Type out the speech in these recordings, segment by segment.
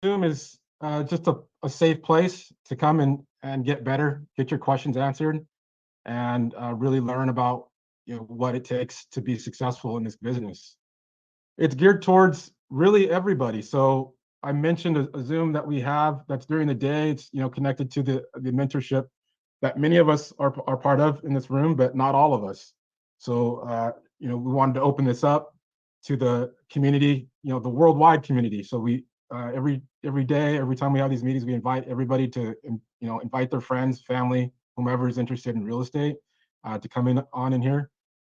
Zoom is just a safe place to come and get better, get your questions answered, and really learn about what it takes to be successful in this business. It's geared towards really everybody. So I mentioned a Zoom that we have that's during the day. It's connected to the mentorship that many of us are part of in this room, but not all of us. So we wanted to open this up to the community, the worldwide community. So we every day, every time we have these meetings, we invite everybody to invite their friends, family, whomever is interested in real estate to come in here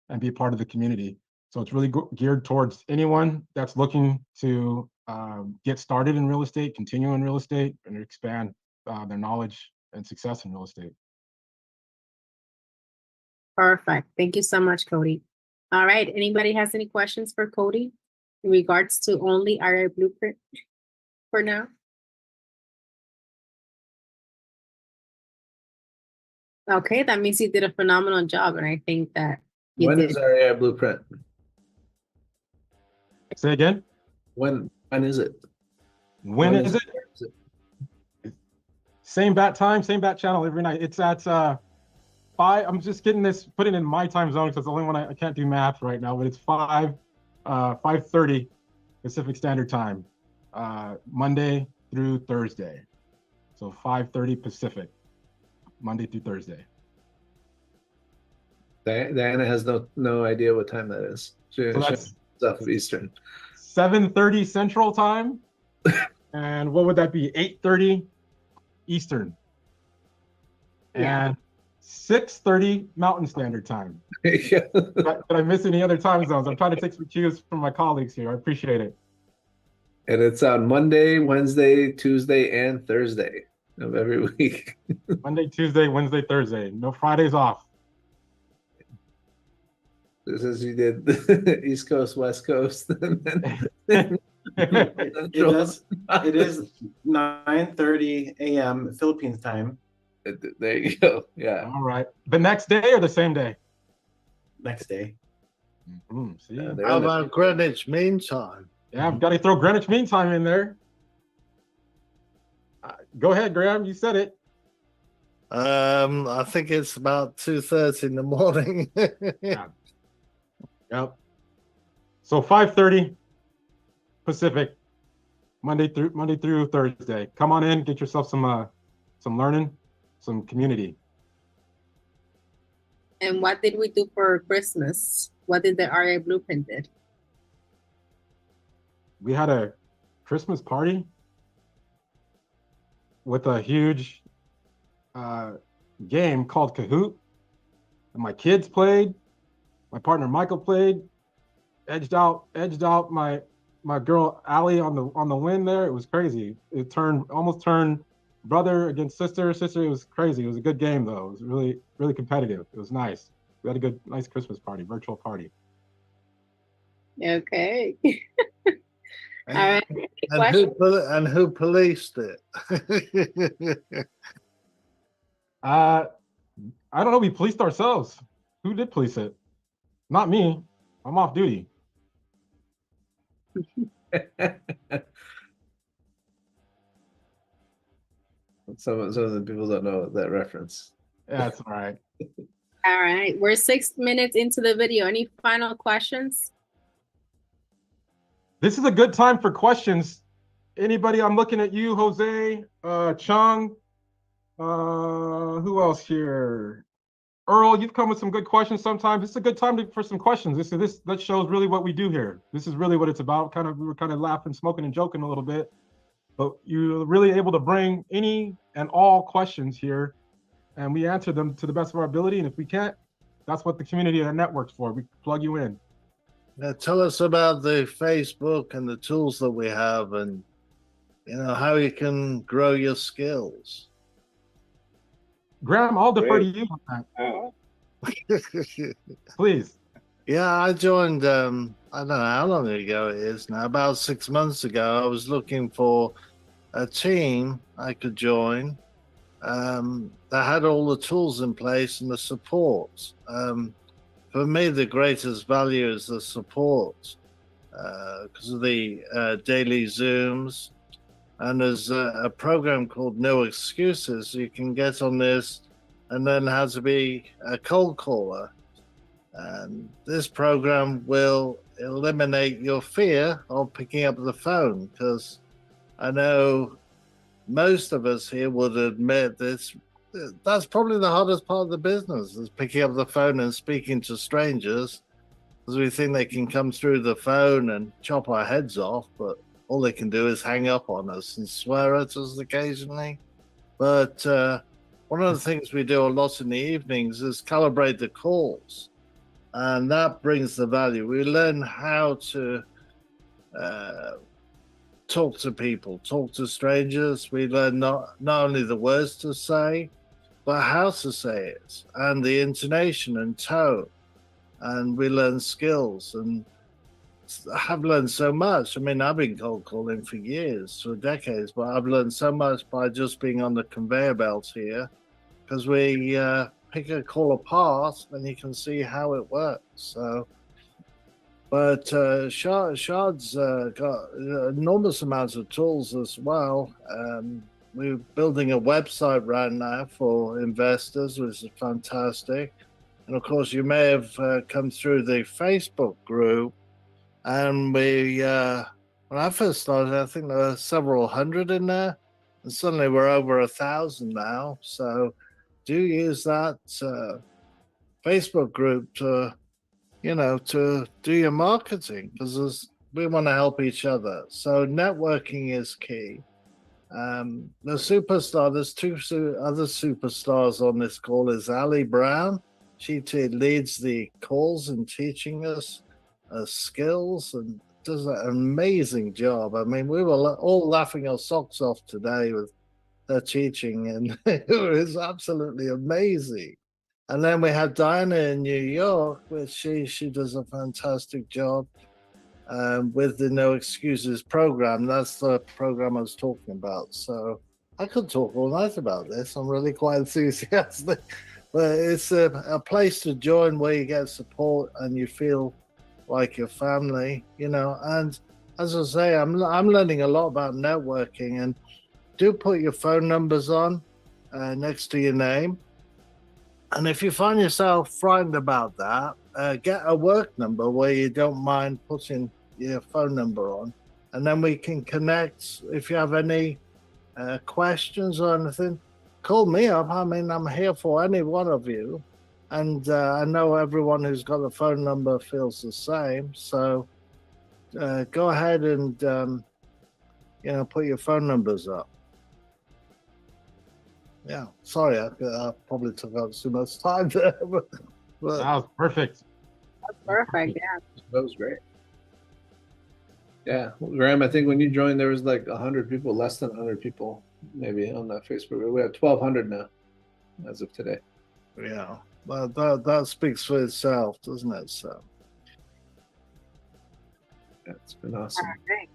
and be a part of the community. So it's really geared towards anyone that's looking to get started in real estate, continue in real estate, and expand their knowledge and success in real estate. Perfect. Thank you so much, Cody. All right. Anybody has any questions for Cody in regards to only Rei Blueprint for now? Okay, that means you did a phenomenal job, and I think that you when did. is Rei Blueprint? Say again. When is it? When is it? Same bat time, same bat channel every night. It's at 5. I'm just getting this, putting in my time zone because it's the only one I can't do math right now, but it's 5:30 Pacific Standard Time, Monday through Thursday. So 5:30 Pacific, Monday through Thursday. Diana has no idea what time that is. So that's stuff of Eastern. 7:30 Central Time, and what would that be? 8:30 Eastern, and 6:30 Mountain Standard Time. Did I miss any other time zones? I'm trying to take some cues from my colleagues here. I appreciate it. And it's on Monday, Wednesday, Tuesday, and Thursday of every week. Monday, Tuesday, Wednesday, Thursday. No Fridays off. This is you did East Coast, West Coast. It is 9:30 a.m. Philippines time. There you go. Yeah. All right. The next day or the same day? Next day. See? How about Greenwich Mean Time? Yeah, I've got to throw Greenwich Mean Time in there. Go ahead, Graham. You said it. I think it's about 2:30 in the morning. Yeah. Yep. So 5:30 Pacific, Monday through Thursday. Come on in, get yourself some learning, some community. And what did we do for Christmas? What did the Rei Blueprint did? We had a Christmas party with a huge game called Kahoot. And my kids played. My partner Michael played. Edged out my girl Allie on the win there. It was crazy. It almost turned brother against sister. It was crazy. It was a good game though. It was really, really competitive. It was nice. We had a nice Christmas party, virtual party. Okay. All right. And who policed it? I don't know. We policed ourselves. Who did police it? Not me. I'm off duty. Some of the people don't know that reference. Yeah, that's all right. All right. We're 6 minutes into the video. Any final questions? This is a good time for questions. Anybody? I'm looking at you, Jose, Chung. Who else here? Earl, you've come with some good questions sometimes. It's a good time for some questions. That shows really what we do here. This is really what it's about. We were kind of laughing, smoking, and joking a little bit. But you're really able to bring any and all questions here, and we answer them to the best of our ability. And if we can't, that's what the community and the network's for. We plug you in. Now tell us about the Facebook and the tools that we have, and how you can grow your skills. Graham, I'll defer to you on that. Please. Yeah, I joined, I don't know how long ago it is now, about 6 months ago. I was looking for a team I could join that had all the tools in place and the support. For me, the greatest value is the support because of the daily Zooms, And there's a program called No Excuses. You can get on this and learn how to be a cold caller. And this program will eliminate your fear of picking up the phone, because I know most of us here would admit this. That's probably the hardest part of the business, is picking up the phone and speaking to strangers, because we think they can come through the phone and chop our heads off, but all they can do is hang up on us and swear at us occasionally. But one of the things we do a lot in the evenings is calibrate the calls, and that brings the value. We learn how to talk to people, talk to strangers. We learn not only the words to say, but how to say it, and the intonation and tone. And we learn skills, and I have learned so much. I mean, I've been cold calling for years, for decades, but I've learned so much by just being on the conveyor belt here, because we pick a call apart and you can see how it works. So, but Shard's got enormous amounts of tools as well. We're building a website right now for investors, which is fantastic. And of course, you may have come through the Facebook group. And we, when I first started, I think there were several hundred in there, and suddenly we're over 1,000 now. So do use that Facebook group to, to do your marketing, because we want to help each other. So networking is key. The superstar, there's two other superstars on this call, is Ali Brown. She leads the calls and teaching us skills, and does an amazing job. I mean, we were all laughing our socks off today with her teaching, and it was absolutely amazing. And then we had Diana in New York, which she does a fantastic job with the No Excuses program. That's the program I was talking about. So I could talk all night about this. I'm really quite enthusiastic. But it's a place to join where you get support and you feel like your family, And as I say, I'm learning a lot about networking, and do put your phone numbers on next to your name. And if you find yourself frightened about that, get a work number where you don't mind putting your phone number on, and then we can connect. If you have any questions or anything, call me up. I mean, I'm here for any one of you. And I know everyone who's got the phone number feels the same. So go ahead and, put your phone numbers up. Yeah, sorry, I probably took up too much time there. But That was perfect. That's perfect. Yeah. That was great. Yeah, Graham, I think when you joined, there was like 100 people, less than 100 people, maybe on that Facebook. We have 1,200 now, as of today. Yeah, well, that speaks for itself, doesn't it? So, yeah, it's been awesome. All right.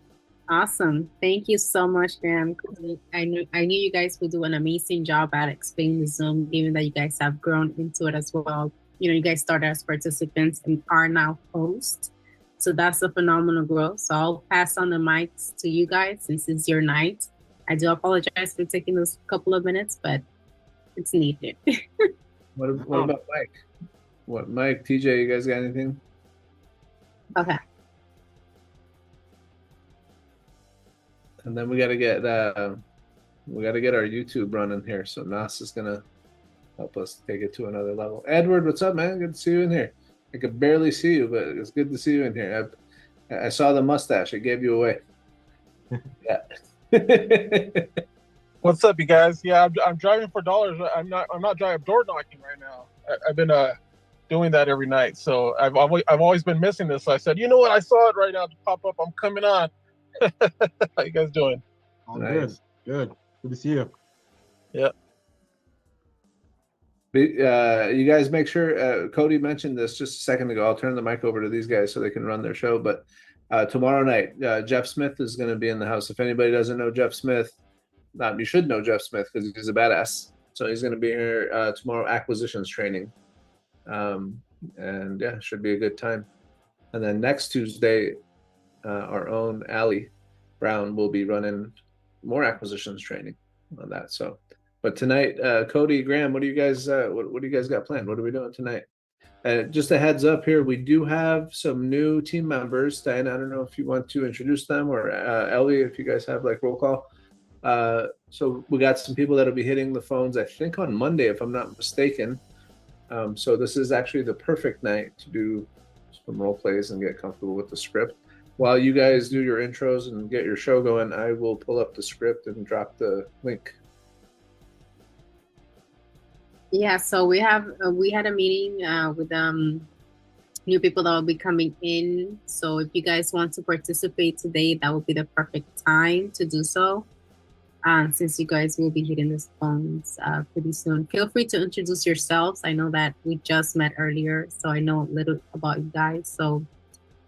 Awesome. Thank you so much, Graham. I knew you guys would do an amazing job at explaining the Zoom, given that you guys have grown into it as well. You guys started as participants and are now hosts. So that's a phenomenal growth. So I'll pass on the mics to you guys since it's your night. I do apologize for taking those couple of minutes, but it's needed. What about Mike? Mike, TJ, you guys got anything? Okay. And then we got to get our YouTube running here. So Nas is gonna help us take it to another level. Edward, what's up, man? Good to see you in here. I could barely see you, but it's good to see you in here. I saw the mustache. It gave you away. Yeah. What's up, you guys? Yeah, I'm driving for dollars. I'm not driving. I'm door knocking right now. I've been doing that every night. So I've always been missing this. So I said, you know what? I saw it right now to pop up. I'm coming on. How you guys doing? All Nice. Good to see you. Yeah. You guys make sure, Cody mentioned this just a second ago. I'll turn the mic over to these guys so they can run their show. But tomorrow night, Jeff Smith is going to be in the house. If anybody doesn't know Jeff Smith, you should know Jeff Smith because he's a badass. So he's going to be here tomorrow, acquisitions training. And yeah, should be a good time. And then next Tuesday, our own Ali Brown will be running more acquisitions training on that. So, but tonight, Cody, Graham, what do you guys got planned? What are we doing tonight? Just a heads up here, we do have some new team members. Diana, I don't know if you want to introduce them, or Ellie, if you guys have like roll call. So we got some people that'll be hitting the phones, I think on Monday, if I'm not mistaken. So this is actually the perfect night to do some role plays and get comfortable with the script. While you guys do your intros and get your show going, I will pull up the script and drop the link. Yeah, so we had a meeting with new people that will be coming in. So if you guys want to participate today, that would be the perfect time to do so. Since you guys will be hitting the phones pretty soon. Feel free to introduce yourselves. I know that we just met earlier, so I know a little about you guys. So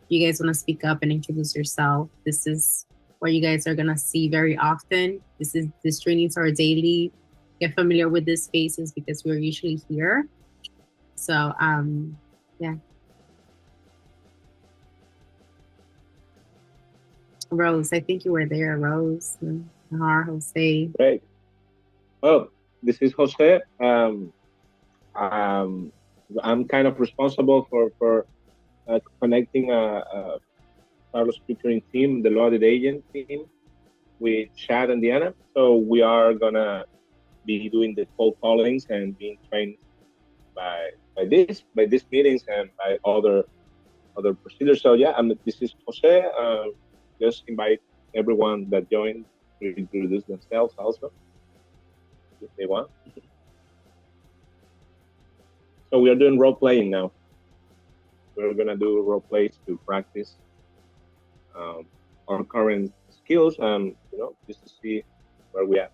if you guys want to speak up and introduce yourself, this is what you guys are gonna see very often. These trainings are daily. Get familiar with these spaces because we're usually here. So yeah. Rose, I think you were there, Rose. Nahar, Jose. Great. Well, this is Jose. I'm kind of responsible for connecting Carlos Pickering team, the loaded agent team, with Chad and Diana. So we are gonna be doing the cold callings and being trained by these meetings and by other procedures. So yeah, this is Jose. Just invite everyone that joined to introduce themselves also, if they want. So we are doing role playing now. We're gonna do role plays to practice our current skills and just to see where we are.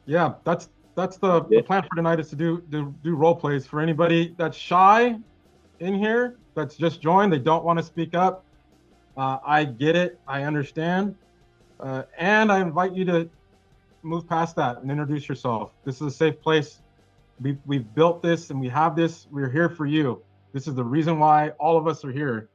Yeah, that's the plan for tonight, is to do role plays. For anybody that's shy in here, that's just joined, they don't want to speak up. I get it, I understand, and I invite you to move past that and introduce yourself. This is a safe place. We've built this and we have this. We're here for you. This is the reason why all of us are here,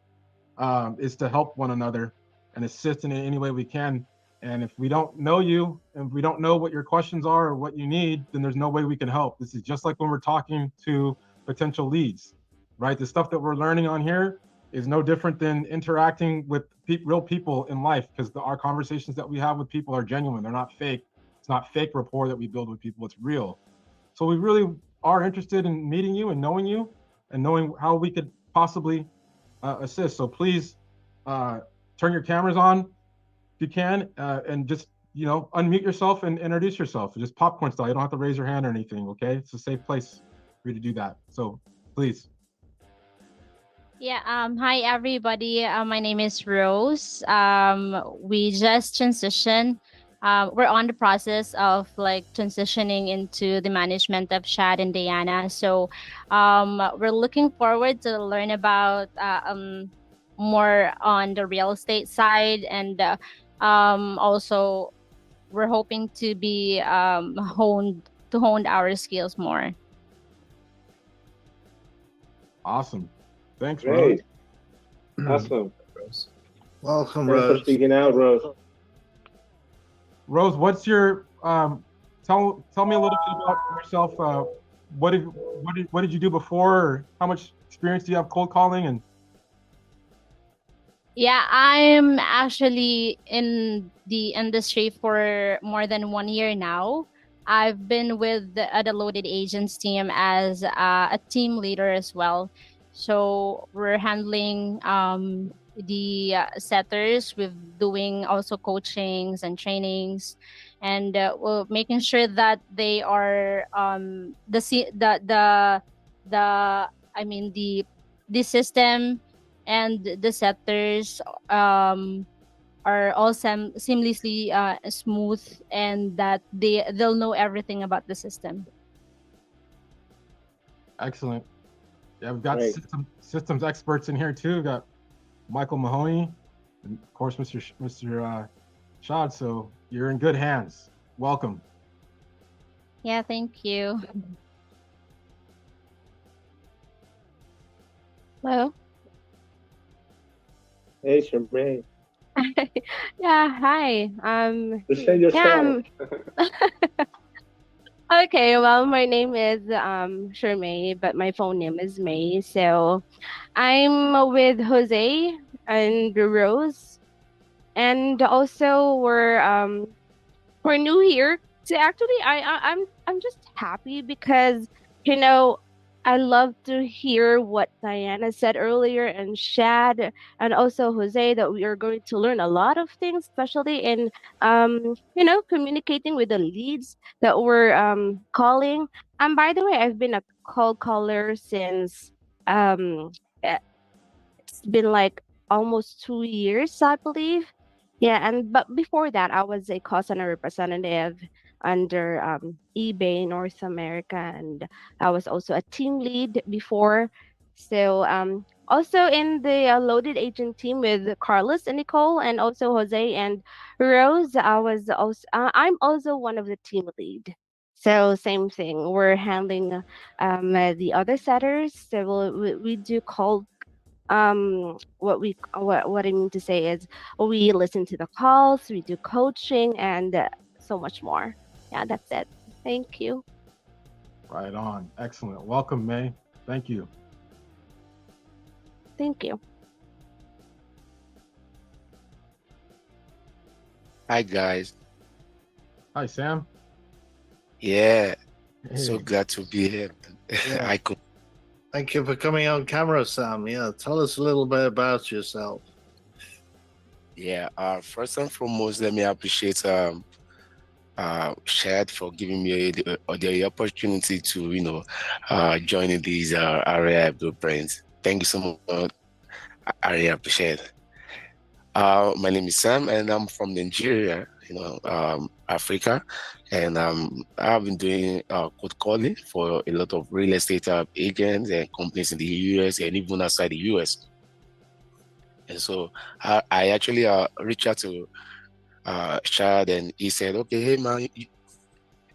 is to help one another and assist in any way we can. And if we don't know you and we don't know what your questions are or what you need, then there's no way we can help. This is just like when we're talking to potential leads, right? The stuff that we're learning on here is no different than interacting with real people in life, because our conversations that we have with people are genuine. They're not fake. It's not fake rapport that we build with people. It's real. So we really are interested in meeting you and knowing how we could possibly assist. So please turn your cameras on if you can, and just unmute yourself and introduce yourself. Just popcorn style. You don't have to raise your hand or anything. Okay, it's a safe place for you to do that. So please. Yeah, hi everybody. My name is Rose. We just transitioned. We're on the process of like transitioning into the management of Chad and Diana. So we're looking forward to learn about more on the real estate side, and also we're hoping to be hone our skills more. Awesome. Thanks, Great. Rose. Awesome. Welcome, Thanks for Rose. speaking out, Rose. Rose, what's your tell me a little bit about yourself. What did you do before? Or how much experience do you have cold calling? And Yeah, I'm actually in the industry for more than 1 year now. I've been with the Loaded Agents team as a team leader as well. So we're handling the setters. We're doing also coachings and trainings, and we're making sure that they are the system and the setters are all seamlessly smooth, and that they'll know everything about the system. excellent. Yeah, we've got Great. systems experts in here too. We've got Michael Mahoney, and of course Mr. Shad. So you're in good hands. Welcome. Yeah, thank you. Hello. Hey, Shermaine. Yeah, hi. Present Yeah, yourself. okay, well, my name is Shermay, but my phone name is May. So I'm with Jose and Rose, and also we're new here. So actually, I'm just happy because you know I love to hear what Diana said earlier and Shad and also Jose that we are going to learn a lot of things, especially in communicating with the leads that we're calling. And by the way, I've been a cold caller since um it's been like almost 2 years, I believe. Yeah, and but before that, I was a call center representative under eBay North America, and I was also a team lead before. So also in the loaded agent team with Carlos and Nicole, and also Jose and Rose. I'm also one of the team lead. So same thing. We're handling the other setters. So we do call what I mean to say is we listen to the calls, we do coaching, and so much more. Yeah, that's it. Thank you. Right on. Excellent. Welcome, May. Thank you. Thank you. Hi guys. Hi, Sam. Yeah, so Hey. glad to be here. Yeah. I could. Thank you for coming on camera, Sam. Yeah, tell us a little bit about yourself. Yeah. First and foremost, let me appreciate Shad for giving me the opportunity to join in these Rei Blueprints. Thank you so much. I really appreciate it. My name is Sam, and I'm from Nigeria, Africa, and I've been doing cold calling for a lot of real estate agents and companies in the US and even outside the US. And so I actually reached out to Shad, and he said, "Okay, hey man,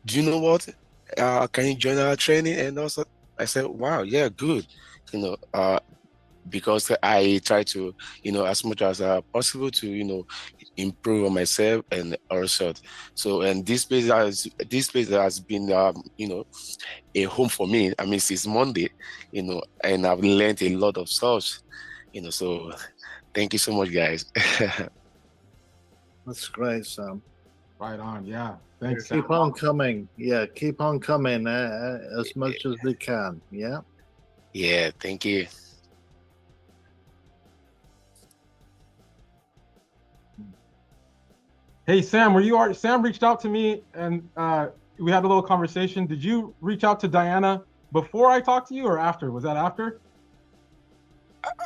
do you know what? Can you join our training?" And also, I said, "Wow, yeah, good." You know, because I try to, as much as possible to, improve on myself and also. So, and this place has been, a home for me. I mean, since Monday, and I've learned a lot of stuff, So, thank you so much, guys. That's great, Sam. Right on. Yeah. Thanks, Keep Sam. on coming. Yeah, keep on coming as much as we can. Yeah. Yeah, thank you. Hey, Sam, Sam reached out to me and we had a little conversation. Did you reach out to Diana before I talked to you or after? Was that after?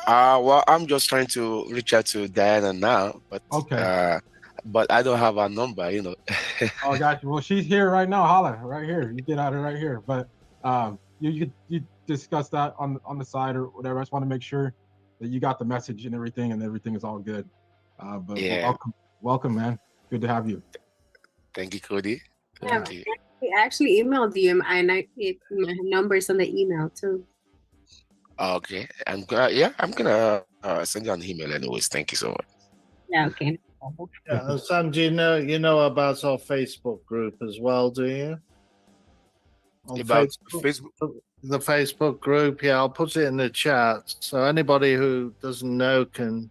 Well, I'm just trying to reach out to Diana now, Okay. But I don't have her number. Oh, gotcha. Well, she's here right now. Holla, right here. You get at her right here. But you discuss that on the side or whatever. I just want to make sure that you got the message and everything is all good. But Yeah. welcome, man. Good to have you. Thank you, Cody. Yeah, Thank you. I actually emailed you, and my number's on the email too. Okay, I'm gonna send you an email anyways. Thank you so much. Yeah, okay. Yeah, and Sam, do you know about our Facebook group as well? Do you? On About Facebook? The Facebook group, yeah, I'll put it in the chat so anybody who doesn't know can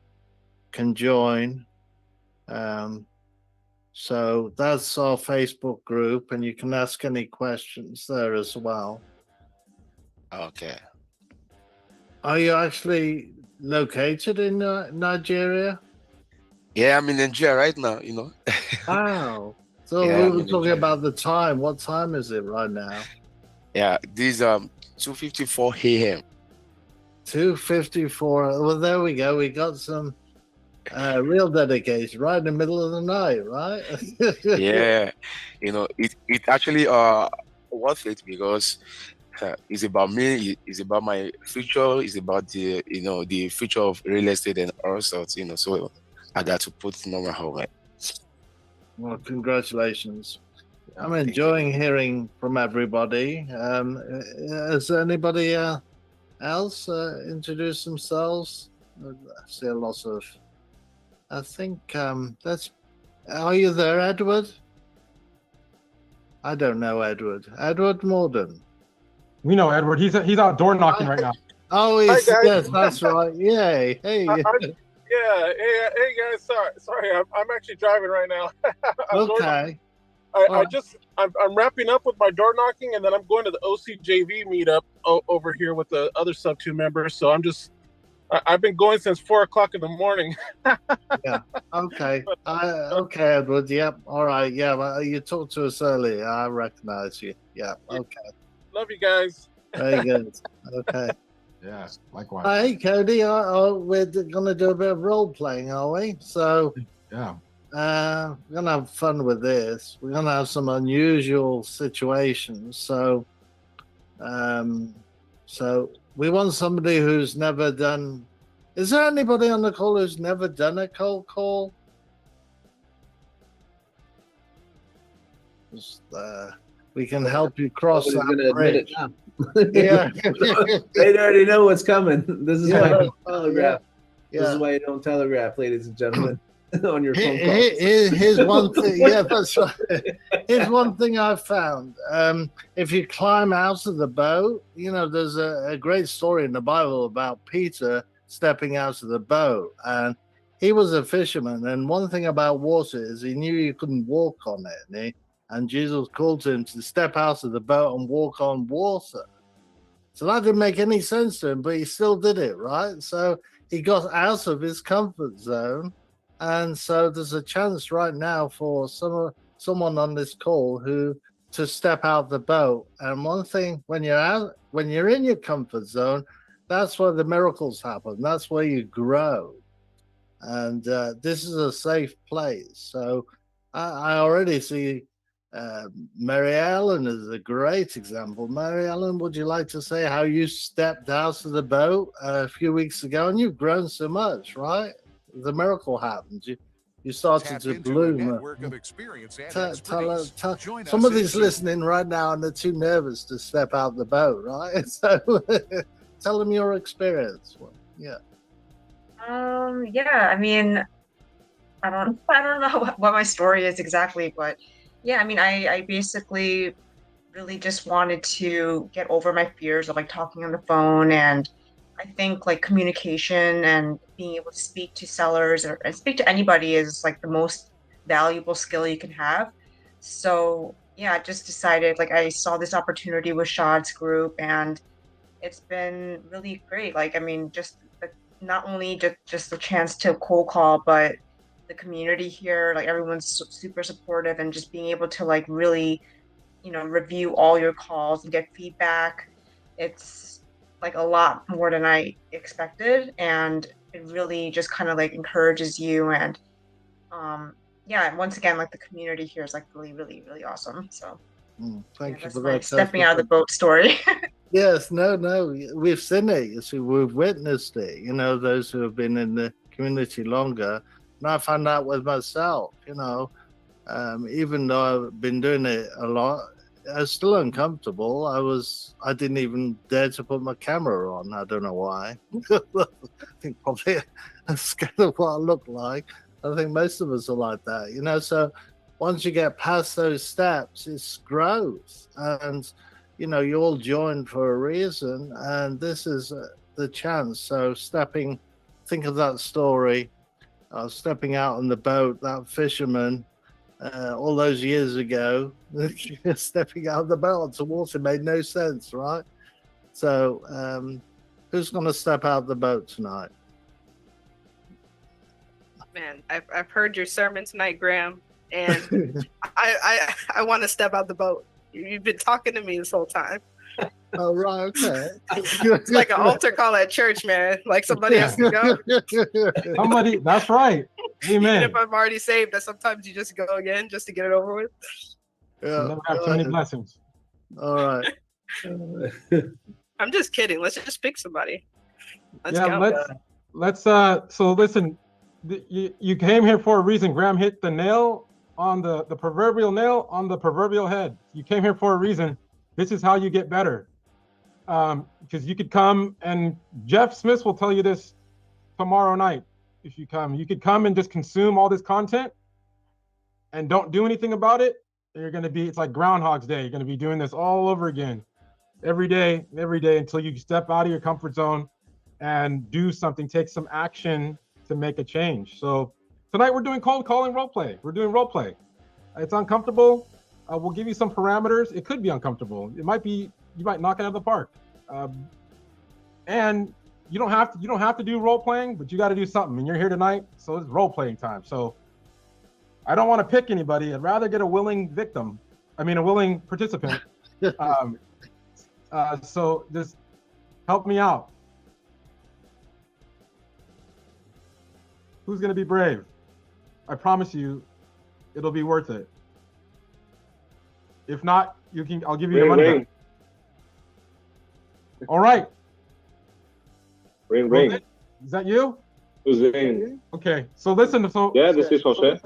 join. So that's our Facebook group, and you can ask any questions there as well. Okay. Are you actually located in Nigeria? Yeah, I'm in Nigeria right now. Wow. So Yeah, we I'm were in talking Nigeria. about the time. What time is it right now? Yeah, this 2:54 a.m. 2:54. Well, there we go. We got some real dedication right in the middle of the night, right? Yeah, it actually worth it because it's about me. It's about my future. It's about the future of real estate and all sorts. So I got to put it on my home. Well, congratulations. I'm Thank you. enjoying hearing from everybody. Has anybody else introduced themselves? I see a lot of I think that's. Are you there, Edward? I don't know Edward. Edward Morden. We know Edward. He's out door knocking right now. Oh, Hi, he's guys. yes, that's right. Yay! Hey. Yeah, hey guys, sorry, I'm actually driving right now. I'm door knocking. Okay. I'm wrapping up with my door knocking, and then I'm going to the OCJV meetup over here with the other sub 2 members. So I've been going since 4 o'clock in the morning. Yeah. Okay. Okay, Edward. Yep. All right. Yeah. Well, you talked to us earlier. I recognize you. Yeah. Okay. Love you guys. Very good. Okay. Yeah, likewise. Hey, Cody. We're gonna do a bit of role playing, are we? So. Yeah. We're gonna have fun with this. We're gonna have some unusual situations. So we want somebody who's never done. Is there anybody on the call who's never done a cold call? Just, we can help you cross that bridge. Yeah, they already know what's coming. This is why you don't telegraph. Yeah. This is why you don't telegraph, ladies and gentlemen, on your phone call. Here's one thing. Yeah, that's right. Here's one thing I've found. If you climb out of the boat, there's a great story in the Bible about Peter stepping out of the boat, and he was a fisherman. And one thing about water is he knew you couldn't walk on it, and Jesus called to him to step out of the boat and walk on water. So that didn't make any sense to him, but he still did it, right? So he got out of his comfort zone. And so there's a chance right now for someone on this call to step out the boat. And one thing, when you're in your comfort zone, that's where the miracles happen. That's where you grow. And this is a safe place. So I already see Mary Ellen is a great example. Mary Ellen, would you like to say how you stepped out of the boat a few weeks ago, and you've grown so much, right? The miracle happened. You started to bloom. Somebody's listening right now, and they're too nervous to step out the boat, right? So tell them your experience. Yeah. Yeah. I mean, I don't know what my story is exactly, but yeah, I mean, I basically really just wanted to get over my fears of talking on the phone, and I think communication and being able to speak to sellers and speak to anybody is the most valuable skill you can have. So yeah, I just decided I saw this opportunity with Shad's group, and it's been really great. I mean, just not only just the chance to cold call, but the community here, everyone's super supportive, and just being able to really, review all your calls and get feedback. It's a lot more than I expected, and it really just kind of encourages you. And yeah, and once again, the community here is really, really, really awesome. So thank you for my that. Stepping out of the boat story. Yes, no, we've seen it. You see, we've witnessed it. Those who have been in the community longer. And I found out with myself, even though I've been doing it a lot, I was still uncomfortable. I didn't even dare to put my camera on. I don't know why. I think probably I'm scared of what I look like. I think most of us are like that, So once you get past those steps, it's growth. And, you all joined for a reason. And this is the chance. So think of that story. Stepping out on the boat, that fisherman, all those years ago, stepping out of the boat onto water made no sense, right? So, who's going to step out of the boat tonight? Man, I've heard your sermon tonight, Graham, and I want to step out the boat. You've been talking to me this whole time. Oh, right, okay. It's like an altar call at church, man. Somebody has to go. Somebody, that's right. Amen. Even if I'm already saved, that sometimes you just go again just to get it over with. Yeah. Never have too many blessings. All right. I'm just kidding. Let's just pick somebody. Let's go. So listen, you came here for a reason. Graham hit the nail on the proverbial nail on the proverbial head. You came here for a reason. This is how you get better. Because you could come, and Jeff Smith will tell you this tomorrow night. if you come. You could come and just consume all this content and don't do anything about it. And you're going to be, it's like Groundhog's Day. You're going to be doing this all over again every day until you step out of your comfort zone and do something, take some action to make a change. So tonight we're doing cold calling role play. We're doing role play. It's uncomfortable. We'll give you some parameters. It could be uncomfortable. It might be, you might knock it out of the park. And you don't have to do role playing, but you got to do something. And you're here tonight, so it's role playing time. So I don't want to pick anybody. I'd rather get a willing a willing participant. So just help me out. Who's gonna be brave? I promise you, it'll be worth it. If not, I'll give you your money back. All right. Ring. Is that you? Who's in? Okay, so listen. Yeah, this is Jose.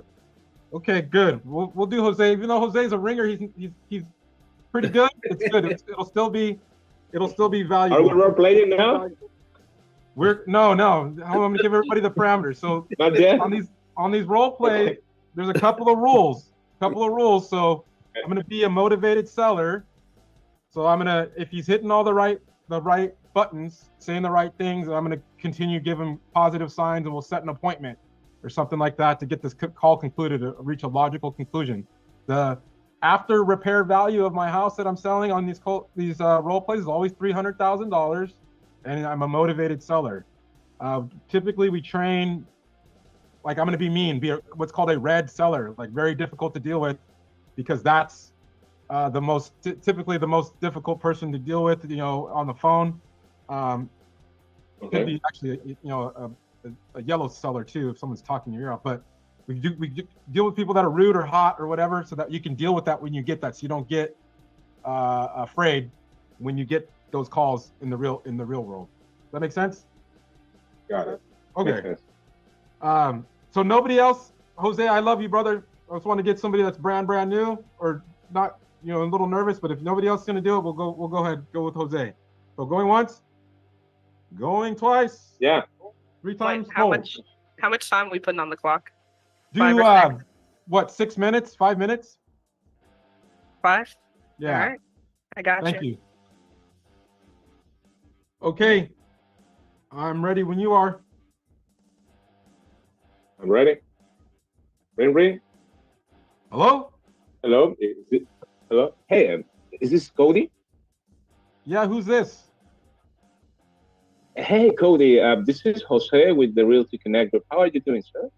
Okay, good. We'll do Jose. Even though Jose's a ringer, he's pretty good. It's good. It'll still be valuable. Are we role playing now? No. I'm gonna give everybody the parameters. So Not yet. on these role play, there's a couple of rules. So I'm gonna be a motivated seller. So if he's hitting all the right buttons, saying the right things, I'm gonna continue giving positive signs, and we'll set an appointment or something like that to get this call concluded, to reach a logical conclusion. The after repair value of my house that I'm selling on these role plays is always $300,000, and I'm a motivated seller. Typically, we train, like, I'm going to be mean, what's called a red seller, like very difficult to deal with, because that's typically the most difficult person to deal with, on the phone. It could be actually, a yellow seller too, if someone's talking your ear off. But we deal with people that are rude or hot or whatever, so that you can deal with that when you get that, so you don't get afraid when you get those calls in the real world. Does that make sense? Got it. Okay. So nobody else, Jose, I love you, brother. I just want to get somebody that's brand new, or not, a little nervous, but if nobody else is gonna do it, we'll go ahead, go with Jose. So going once, going twice. Yeah. 3 times. How much time are we putting on the clock? Do 6 minutes, 5 minutes? 5? Yeah. All right. I got you. Thank you. Okay. I'm ready when you are. I'm ready. Ring. Hello? Hello? Hello? Hey, is this Cody? Yeah, who's this? Hey, Cody. This is Jose with the Realty Connect Group. How are you doing, sir?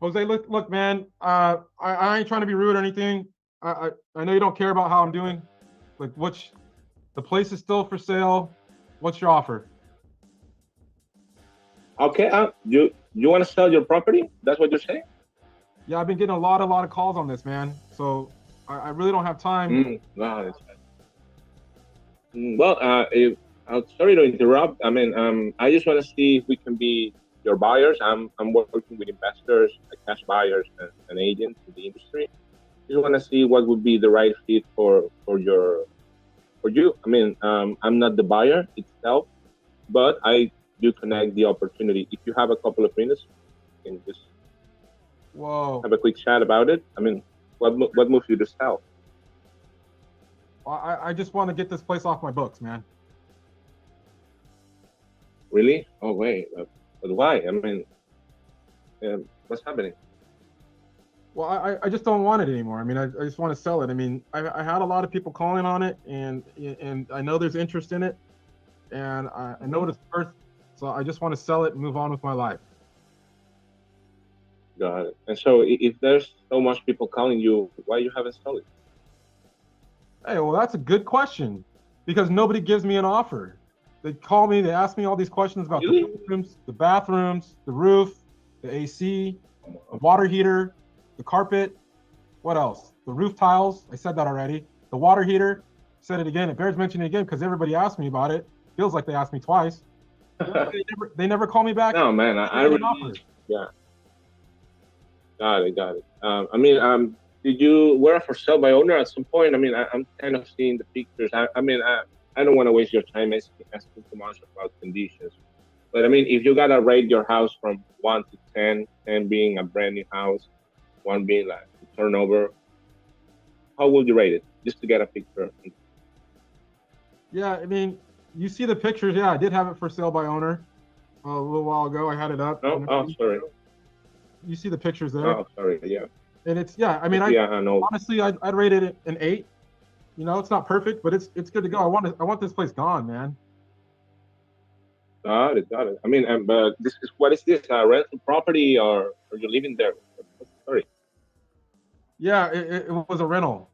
Jose, look, man. I ain't trying to be rude or anything. I know you don't care about how I'm doing. Like, the place is still for sale. What's your offer? Okay. You want to sell your property? That's what you're saying? Yeah, I've been getting a lot of calls on this, man. So I really don't have time. Wow, that's bad. Well, I'm sorry to interrupt. I mean, I just want to see if we can be your buyers. I'm working with investors, cash buyers, and agents in the industry. Just want to see what would be the right fit for you. I mean, I'm not the buyer itself, but I do connect the opportunity. If you have a couple of minutes, you can just have a quick chat about it. I mean, what moves you to sell? I just want to get this place off my books, man. Really? Oh, wait. But why? I mean, what's happening? Well, I just don't want it anymore. I mean, I just want to sell it. I mean, I had a lot of people calling on it, and I know there's interest in it, and I know what it's worth. So I just want to sell it and move on with my life. Got it. And so if there's so much people calling you, why you haven't sold it? Hey, well, that's a good question, because nobody gives me an offer. They call me, they ask me all these questions about the bathrooms, the roof, the AC, the water heater, the carpet, what else? The roof tiles, I said that already. The water heater, said it again. It bears mentioning it again because everybody asked me about it. Feels like they asked me twice. They never call me back. No, man, I really, yeah. Got it. I mean, did you were a for sale by owner at some point? I mean, I'm kind of seeing the pictures. I mean, I don't want to waste your time asking too much about conditions. But I mean, if you gotta rate your house from 1 to 10, 10 being a brand new house, 1 being like turnover, how would you rate it? Just to get a picture. Yeah, I mean, you see the pictures. Yeah, I did have it for sale by owner a little while ago. I had it up. Oh, sorry. You see the pictures there. Oh, sorry. Yeah. And it's, yeah, I mean, I know. honestly, I'd rate it an 8. You know, it's not perfect, but it's good to go. I want this place gone, man. Got it. I mean, but what is this? A rental property, or are you living there? Sorry. Yeah, it was a rental.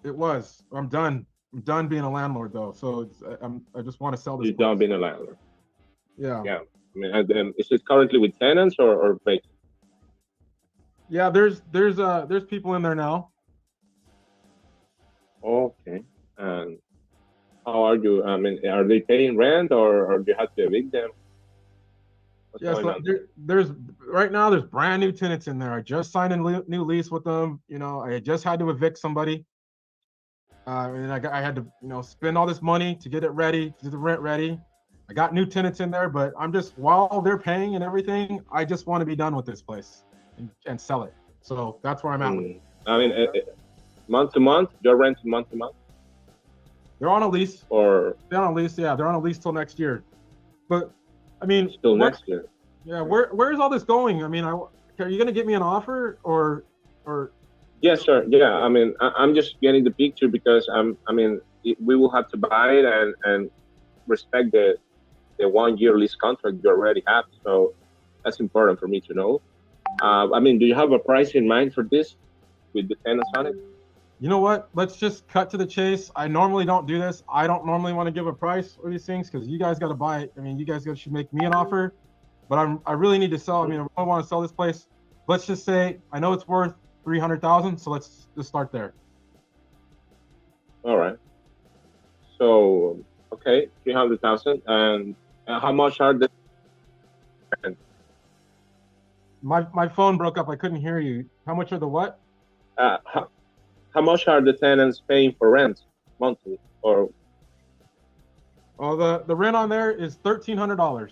It was. I'm done. I'm done being a landlord though. So it's, I just want to sell this. You're done being a landlord. Yeah. Yeah. I mean, and is it currently with tenants or vacant? Yeah, there's people in there now. Okay. And how are you? I mean, are they paying rent or do you have to evict them? What's Yeah, going so on? there's right now there's brand new tenants in there. I just signed a new lease with them. You know, I just had to evict somebody. And I had to, you know, spend all this money to get it ready, to get the rent ready. I got new tenants in there, but I'm just, while they're paying and everything, I just want to be done with this place and sell it. So that's where I'm at with it. I mean, month to month, you're renting month to month? They're on a lease. Or they're on a lease, yeah. They're on a lease till next year. But I mean, still next year. Yeah, where's all this going? I mean, are you gonna get me an offer or? Yes, sir. Yeah, I mean, I'm just getting the picture because I mean, we will have to buy it and respect the 1 year lease contract you already have. So that's important for me to know. I mean, do you have a price in mind for this with the tenants on it? You know what? Let's just cut to the chase. I normally don't do this. I don't normally want to give a price for these things because you guys got to buy it. I mean, you guys should make me an offer, but I really need to sell. I mean, I really want to sell this place. Let's just say I know it's worth 300,000, so let's just start there. All right. So okay, 300,000, and how much are the? My phone broke up. I couldn't hear you. How much are the what? How much are the tenants paying for rent monthly? Or the rent on there is $1,300.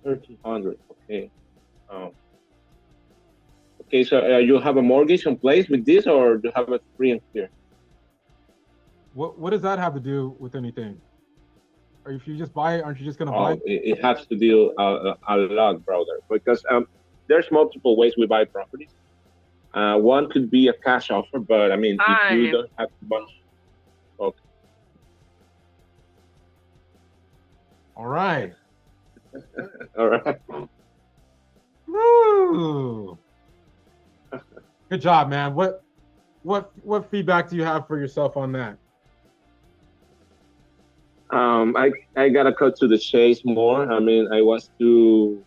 $1,300. Okay. Okay, so you have a mortgage in place with this, or do you have it free and clear? What does that have to do with anything? Or if you just buy it, aren't you just gonna buy it? It has to do a lot, brother, because there's multiple ways we buy properties. One could be a cash offer, but I mean, if you don't have much. Okay. All right. All right. Woo! Good job, man. What feedback do you have for yourself on that? I gotta cut to the chase more. I mean, I was too,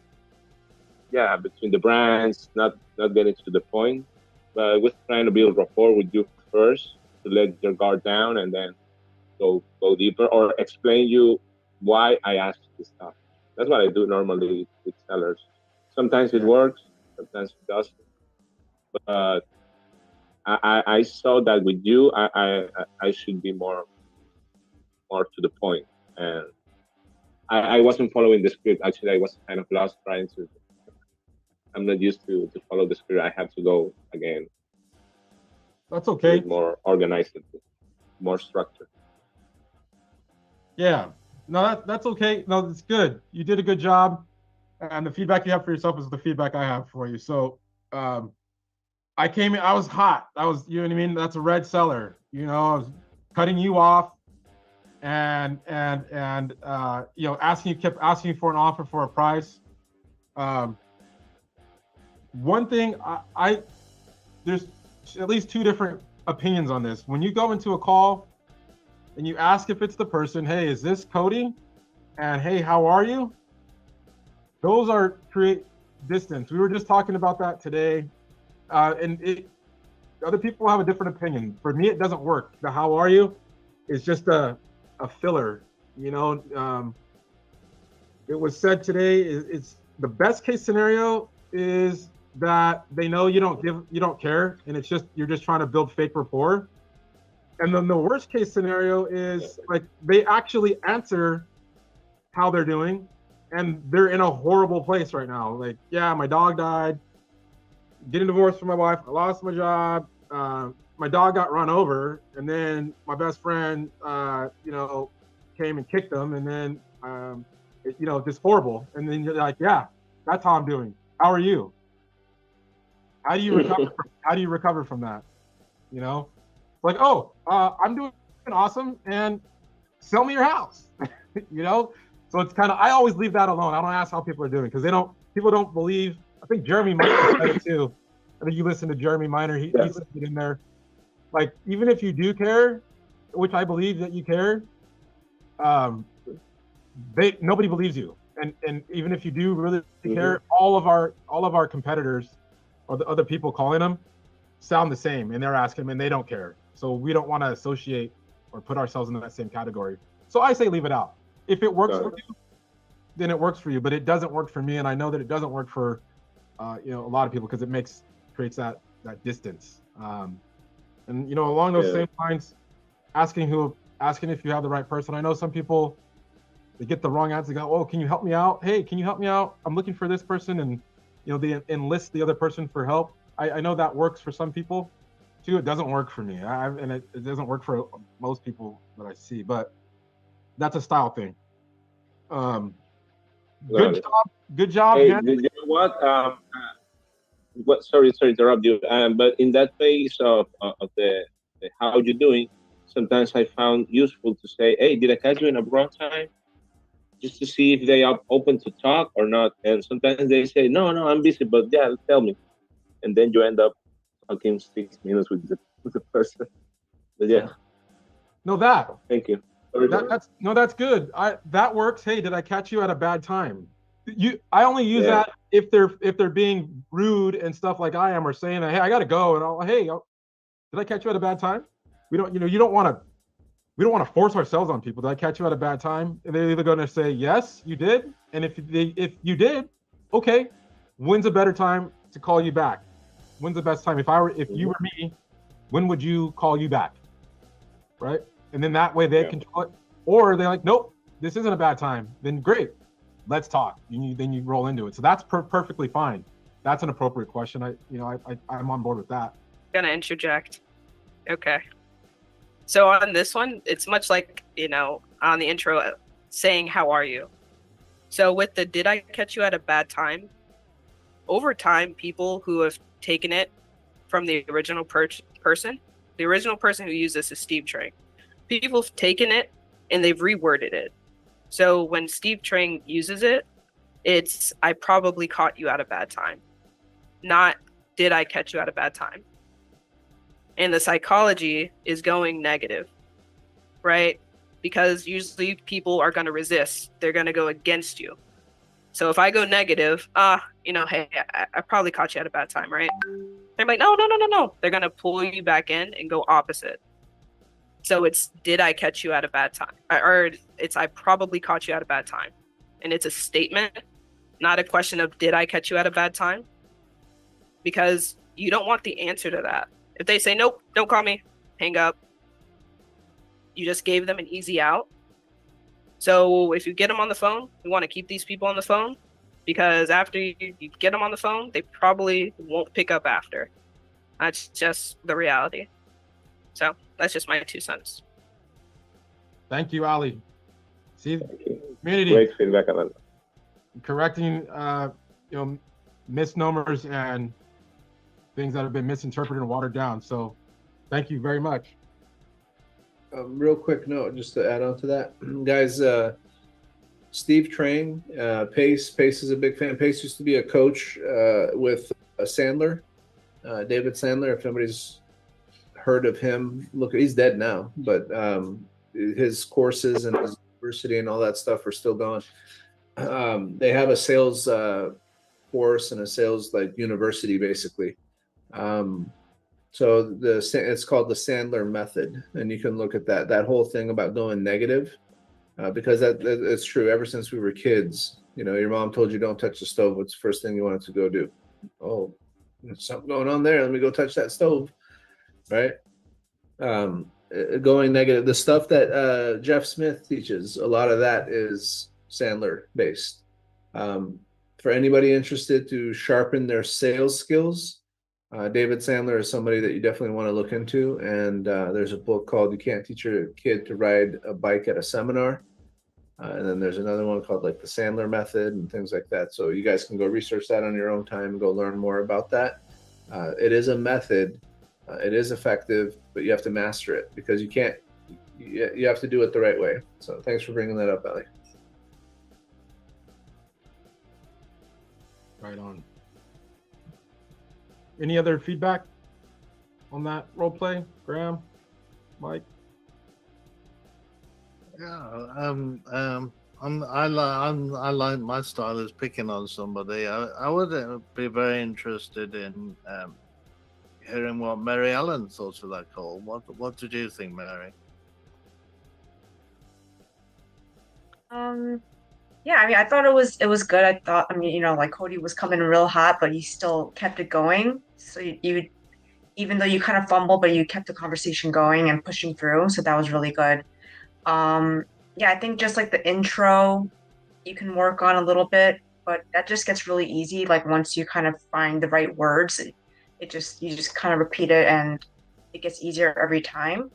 between the brands, not getting to the point. But I was trying to build rapport with you first to let your guard down and then go deeper or explain you why I asked this stuff. That's what I do normally with sellers. Sometimes it works, sometimes it doesn't. But I saw that with you, I should be more to the point, and I wasn't following the script. Actually, I was kind of lost trying to. I'm not used to follow the script. I have to go again. That's okay. More organized, more structured. Yeah, no, that's okay. No, it's good. You did a good job, and the feedback you have for yourself is the feedback I have for you. So, I came in. I was hot. You know what I mean. That's a red seller. You know, I was cutting you off, and you know, kept asking for an offer for a price. One thing there's at least 2 different opinions on this. When you go into a call and you ask if it's the person, hey, is this Cody? And hey, how are you? Those create distance. We were just talking about that today. And other people have a different opinion. For me, it doesn't work. The how are you is just a filler. You know, it was said today, it's the best case scenario is that they know you don't care, and it's just you're just trying to build fake rapport. And then the worst case scenario is like they actually answer how they're doing, and they're in a horrible place right now. Like, yeah, my dog died, getting divorced from my wife, I lost my job, my dog got run over, and then my best friend, came and kicked him, and then, just horrible. And then you're like, yeah, that's how I'm doing. How are you? How do you recover from that? Like, oh, I'm doing awesome, and sell me your house. So it's kind of, I always leave that alone. I don't ask how people are doing, because people don't believe. I think Jeremy Miner said it too. I think you listen to Jeremy Miner. He listed it in there. Like, even if you do care, which I believe that you care, nobody believes you. And even if you do really care, all of our competitors or the other people calling them sound the same, and they're asking them, and they don't care. So we don't want to associate or put ourselves in that same category. So I say leave it out. If it works for you, then it works for you. But it doesn't work for me, and I know that it doesn't work for a lot of people, because it creates that distance. And along those same lines, asking if you have the right person. I know some people, they get the wrong answer. They go, oh, can you help me out? Hey, can you help me out? I'm looking for this person, and they enlist the other person for help. I know that works for some people too. It doesn't work for me, and it doesn't work for most people that I see. But that's a style thing. Good job. Hey, you know what? Sorry to interrupt you. But in that phase of the how you doing, sometimes I found useful to say, hey, did I catch you in a wrong time? Just to see if they are open to talk or not. And sometimes they say, no, I'm busy, but yeah, tell me. And then you end up talking 6 minutes with the person. But yeah. No, that. Thank you. That's good. That works. Hey, did I catch you at a bad time? I only use that if they're being rude and stuff like I am, or saying that, hey, I gotta go, and did I catch you at a bad time? We don't want to force ourselves on people. Did I catch you at a bad time? And they're either going to say yes, you did, and if you did, okay, when's a better time to call you back? When's the best time? If you were me, when would you call you back? Right? And then that way they control it. Or they're like, nope, this isn't a bad time. Then great, let's talk. Then you roll into it. So that's perfectly fine. That's an appropriate question. I'm on board with that. Gonna interject. Okay. So on this one, it's much like, on the intro saying, how are you? So with the, did I catch you at a bad time? Over time, people who have taken it from the original person, the original person who used this is Steve Trang. People have taken it and they've reworded it. So when Steve Trang uses it, it's, I probably caught you at a bad time. Not, did I catch you at a bad time? And the psychology is going negative, right? Because usually people are going to resist. They're going to go against you. So if I go negative, hey, I probably caught you at a bad time, right? They're like, no. They're going to pull you back in and go opposite. So it's, did I catch you at a bad time? Or it's, I probably caught you at a bad time. And it's a statement, not a question of, did I catch you at a bad time? Because you don't want the answer to that. If they say, nope, don't call me, hang up. You just gave them an easy out. So if you get them on the phone, we want to keep these people on the phone, because after you get them on the phone, they probably won't pick up after. That's just the reality. So that's just my 2 cents. Thank you, Ali. See, community. Great feedback, Alan. Correcting, misnomers and things that have been misinterpreted and watered down. So thank you very much. Real quick note, just to add on to that, guys, Steve Trang, Pace is a big fan. Pace used to be a coach with Sandler, David Sandler. If nobody's heard of him, look, he's dead now, but his courses and his university and all that stuff are still going. They have a sales course and a sales university, basically. So it's called the Sandler method, and you can look at that whole thing about going negative, because it's true. Ever since we were kids, your mom told you don't touch the stove. What's the first thing you wanted to go do? Oh, there's something going on there. Let me go touch that stove, right? Going negative. The stuff that Jeff Smith teaches, a lot of that is Sandler based. For anybody interested to sharpen their sales skills, David Sandler is somebody that you definitely want to look into. And there's a book called You Can't Teach Your Kid to Ride a Bike at a Seminar. And then there's another one called like the Sandler Method and things like that. So you guys can go research that on your own time and go learn more about that. It is a method. It is effective, but you have to master it because you can't, you have to do it the right way. So thanks for bringing that up, Ellie. Right on. Any other feedback on that role play, Graham, Mike? Yeah, I like my style is picking on somebody. I would be very interested in hearing what Mary Ellen thought of that call. What did you think, Mary? Yeah, I mean, I thought it was good. I thought, I mean, you know, like Cody was coming real hot, but he still kept it going. So you even though you kind of fumbled, but you kept the conversation going and pushing through. So that was really good. Yeah, I think just like the intro, you can work on a little bit, but that just gets really easy. Like once you kind of find the right words, you just kind of repeat it and it gets easier every time.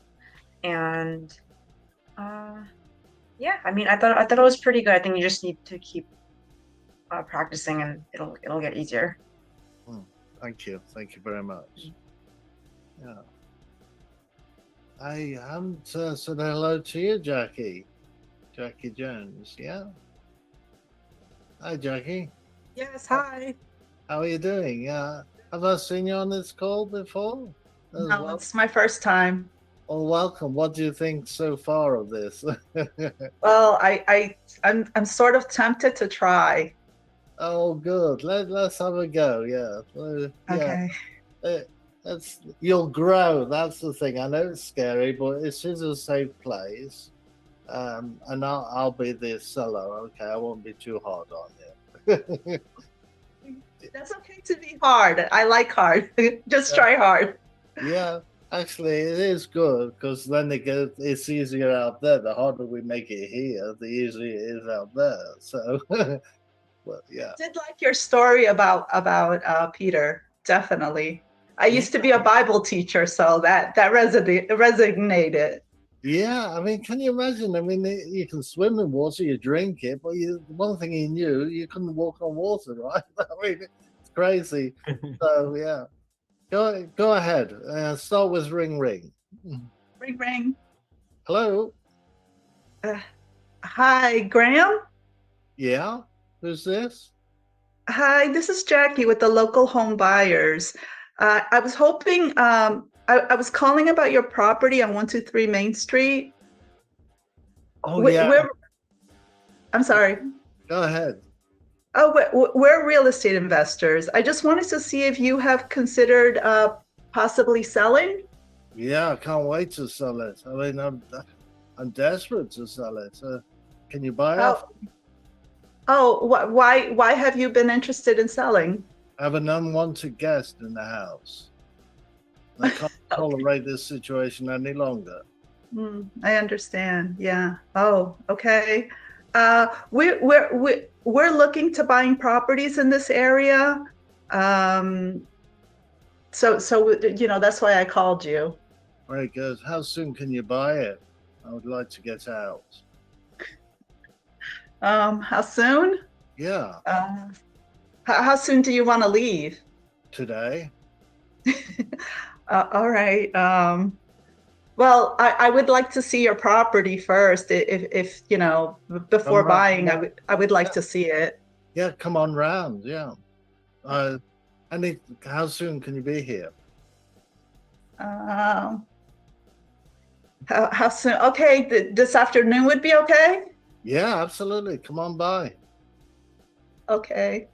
And yeah, I mean, I thought it was pretty good. I think you just need to keep practicing, and it'll get easier. Thank you very much. Yeah, I haven't said hello to you, Jackie Jones. Yeah, hi, Jackie. Yes, hi. How are you doing? Yeah, have I seen you on this call before? No, it's my first time. Well, welcome. What do you think so far of this? Well, I'm sort of tempted to try. Oh, good. Let's have a go. Yeah. Okay. You'll grow. That's the thing. I know it's scary, but it is a safe place. And I'll be the seller. Okay, I won't be too hard on you. That's okay to be hard. I like hard. Just try hard. Yeah. Actually, it is good because then it's easier out there. The harder we make it here, the easier it is out there. So, well, yeah. I did like your story about Peter. Definitely. I used to be a Bible teacher, so that resonated. Yeah, I mean, can you imagine? I mean, you can swim in water, you drink it, but one thing he knew, you couldn't walk on water, right? I mean, it's crazy. So, yeah. Go ahead. Start with ring. Ring. Hello. Hi, Graham. Yeah. Who's this? Hi, this is Jackie with the local home buyers. I was hoping. I was calling about your property on 123 Main Street. Oh, yeah. I'm sorry. Go ahead. Oh, we're real estate investors. I just wanted to see if you have considered possibly selling. Yeah, I can't wait to sell it. I mean, I'm desperate to sell it. Can you buy it? Oh, why have you been interested in selling? I have an unwanted guest in the house. I can't tolerate this situation any longer. I understand. Yeah. Oh, okay. We're looking to buying properties in this area. So you know, that's why I called you. Very good. How soon can you buy it? I would like to get out. How soon? Yeah. How soon do you want to leave? Today. All right. Well, I would like to see your property first. If you know, before buying, I would like to see it. Yeah, come on round. Yeah. How soon can you be here? How soon? Okay, this afternoon would be okay. Yeah, absolutely. Come on by. Okay.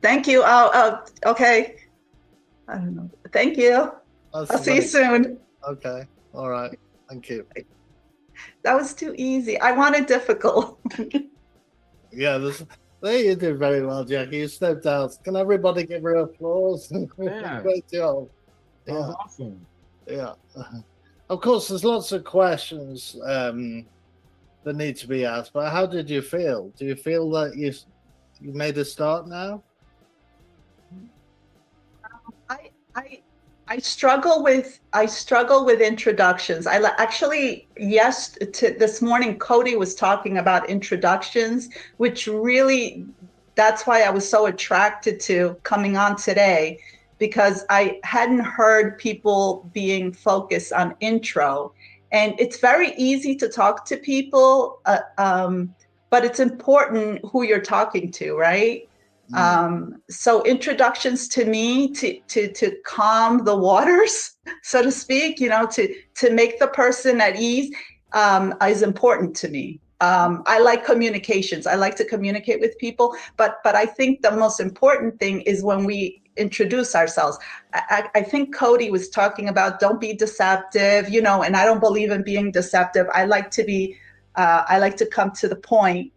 Thank you. Okay. I don't know. Thank you. I'll see you soon. Okay. All right. Thank you. That was too easy. I wanted difficult. Yeah, you did very well, Jackie. You stepped out. Can everybody give her applause? Yeah. Great job. That was awesome. Yeah. Of course, there's lots of questions that need to be asked. But how did you feel? Do you feel that you made a start now? I struggle with introductions. Actually, yes, this morning Cody was talking about introductions, which really, that's why I was so attracted to coming on today, because I hadn't heard people being focused on intro. And it's very easy to talk to people, but it's important who you're talking to, right? So introductions to me to calm the waters, so to speak, to make the person at ease, is important to me. I like communications. I like to communicate with people, but I think the most important thing is when we introduce ourselves. I think Cody was talking about don't be deceptive, and I don't believe in being deceptive. I like to come to the point,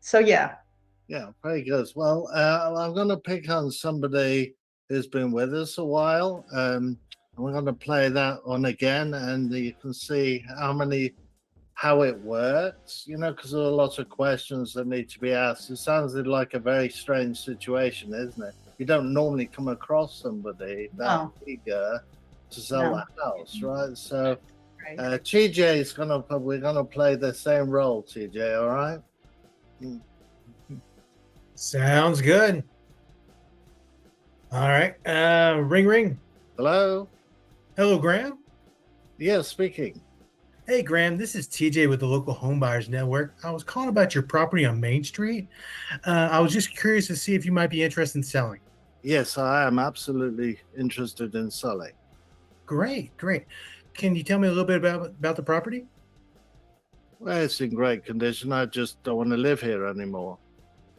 so yeah. Yeah, very good. Well, I'm going to pick on somebody who's been with us a while. And we're going to play that on again, and you can see how it works, because there are lots of questions that need to be asked. It sounds like a very strange situation, isn't it? You don't normally come across somebody that eager to sell a house, right? So TJ is we're gonna play the same role, TJ, all right? Sounds good. All right. Ring ring. Hello. Hello, Graham. Yeah, speaking. Hey, Graham, this is TJ with the Local Home Buyers Network. I was calling about your property on Main Street. I was just curious to see if you might be interested in selling. Yes, I am absolutely interested in selling. Great, great. Can you tell me a little bit about the property? Well, it's in great condition. I just don't want to live here anymore.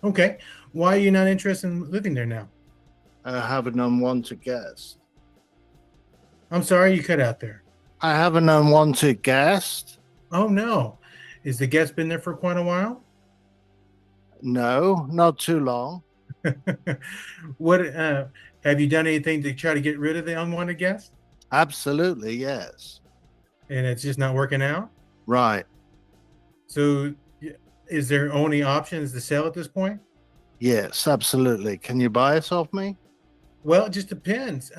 Okay. Why are you not interested in living there now? I have an unwanted guest. I'm sorry, you cut out there. I have an unwanted guest. Oh, no. Is the guest been there for quite a while? No, not too long. What have you done anything to try to get rid of the unwanted guest? Absolutely, yes. And it's just not working out? Right. So is there only options to sell at this point? Yes, absolutely. Can you buy it off me? Well, it just depends.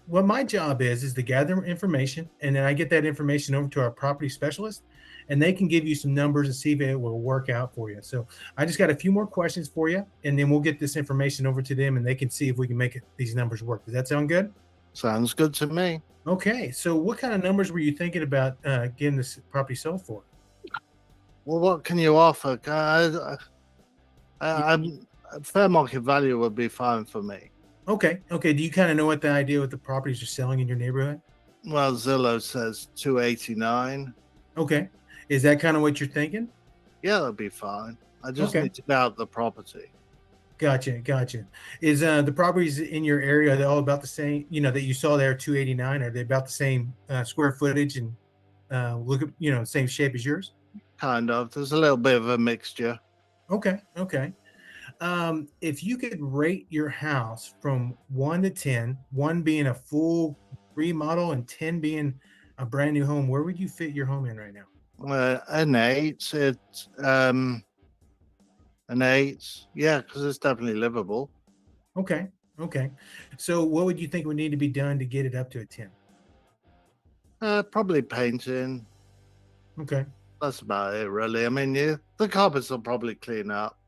What my job is to gather information, and then I get that information over to our property specialist, and they can give you some numbers and see if it will work out for you. So I just got a few more questions for you, and then we'll get this information over to them, and they can see if we can make these numbers work. Does that sound good? Sounds good to me. Okay. So what kind of numbers were you thinking about getting this property sold for? Well, what can you offer? Fair market value would be fine for me. Okay. Okay. Do you kind of know what the idea with the properties are selling in your neighborhood? Well, Zillow says 289. Okay. Is that kind of what you're thinking? Yeah, that'd be fine. I just need to buy out the property. Gotcha. Gotcha. Is the properties in your area, are they all about the same, that you saw there, 289? Are they about the same square footage and look at, same shape as yours? Kind of. There's a little bit of a mixture. Okay. Okay. If you could rate your house from 1 to 10, 1 being a full remodel and 10 being a brand new home, where would you fit your home in right now? An 8. It's an 8. Yeah, because it's definitely livable. Okay. Okay. So what would you think would need to be done to get it up to a 10? Probably painting. Okay. That's about it, really. I mean, the carpets will probably clean up.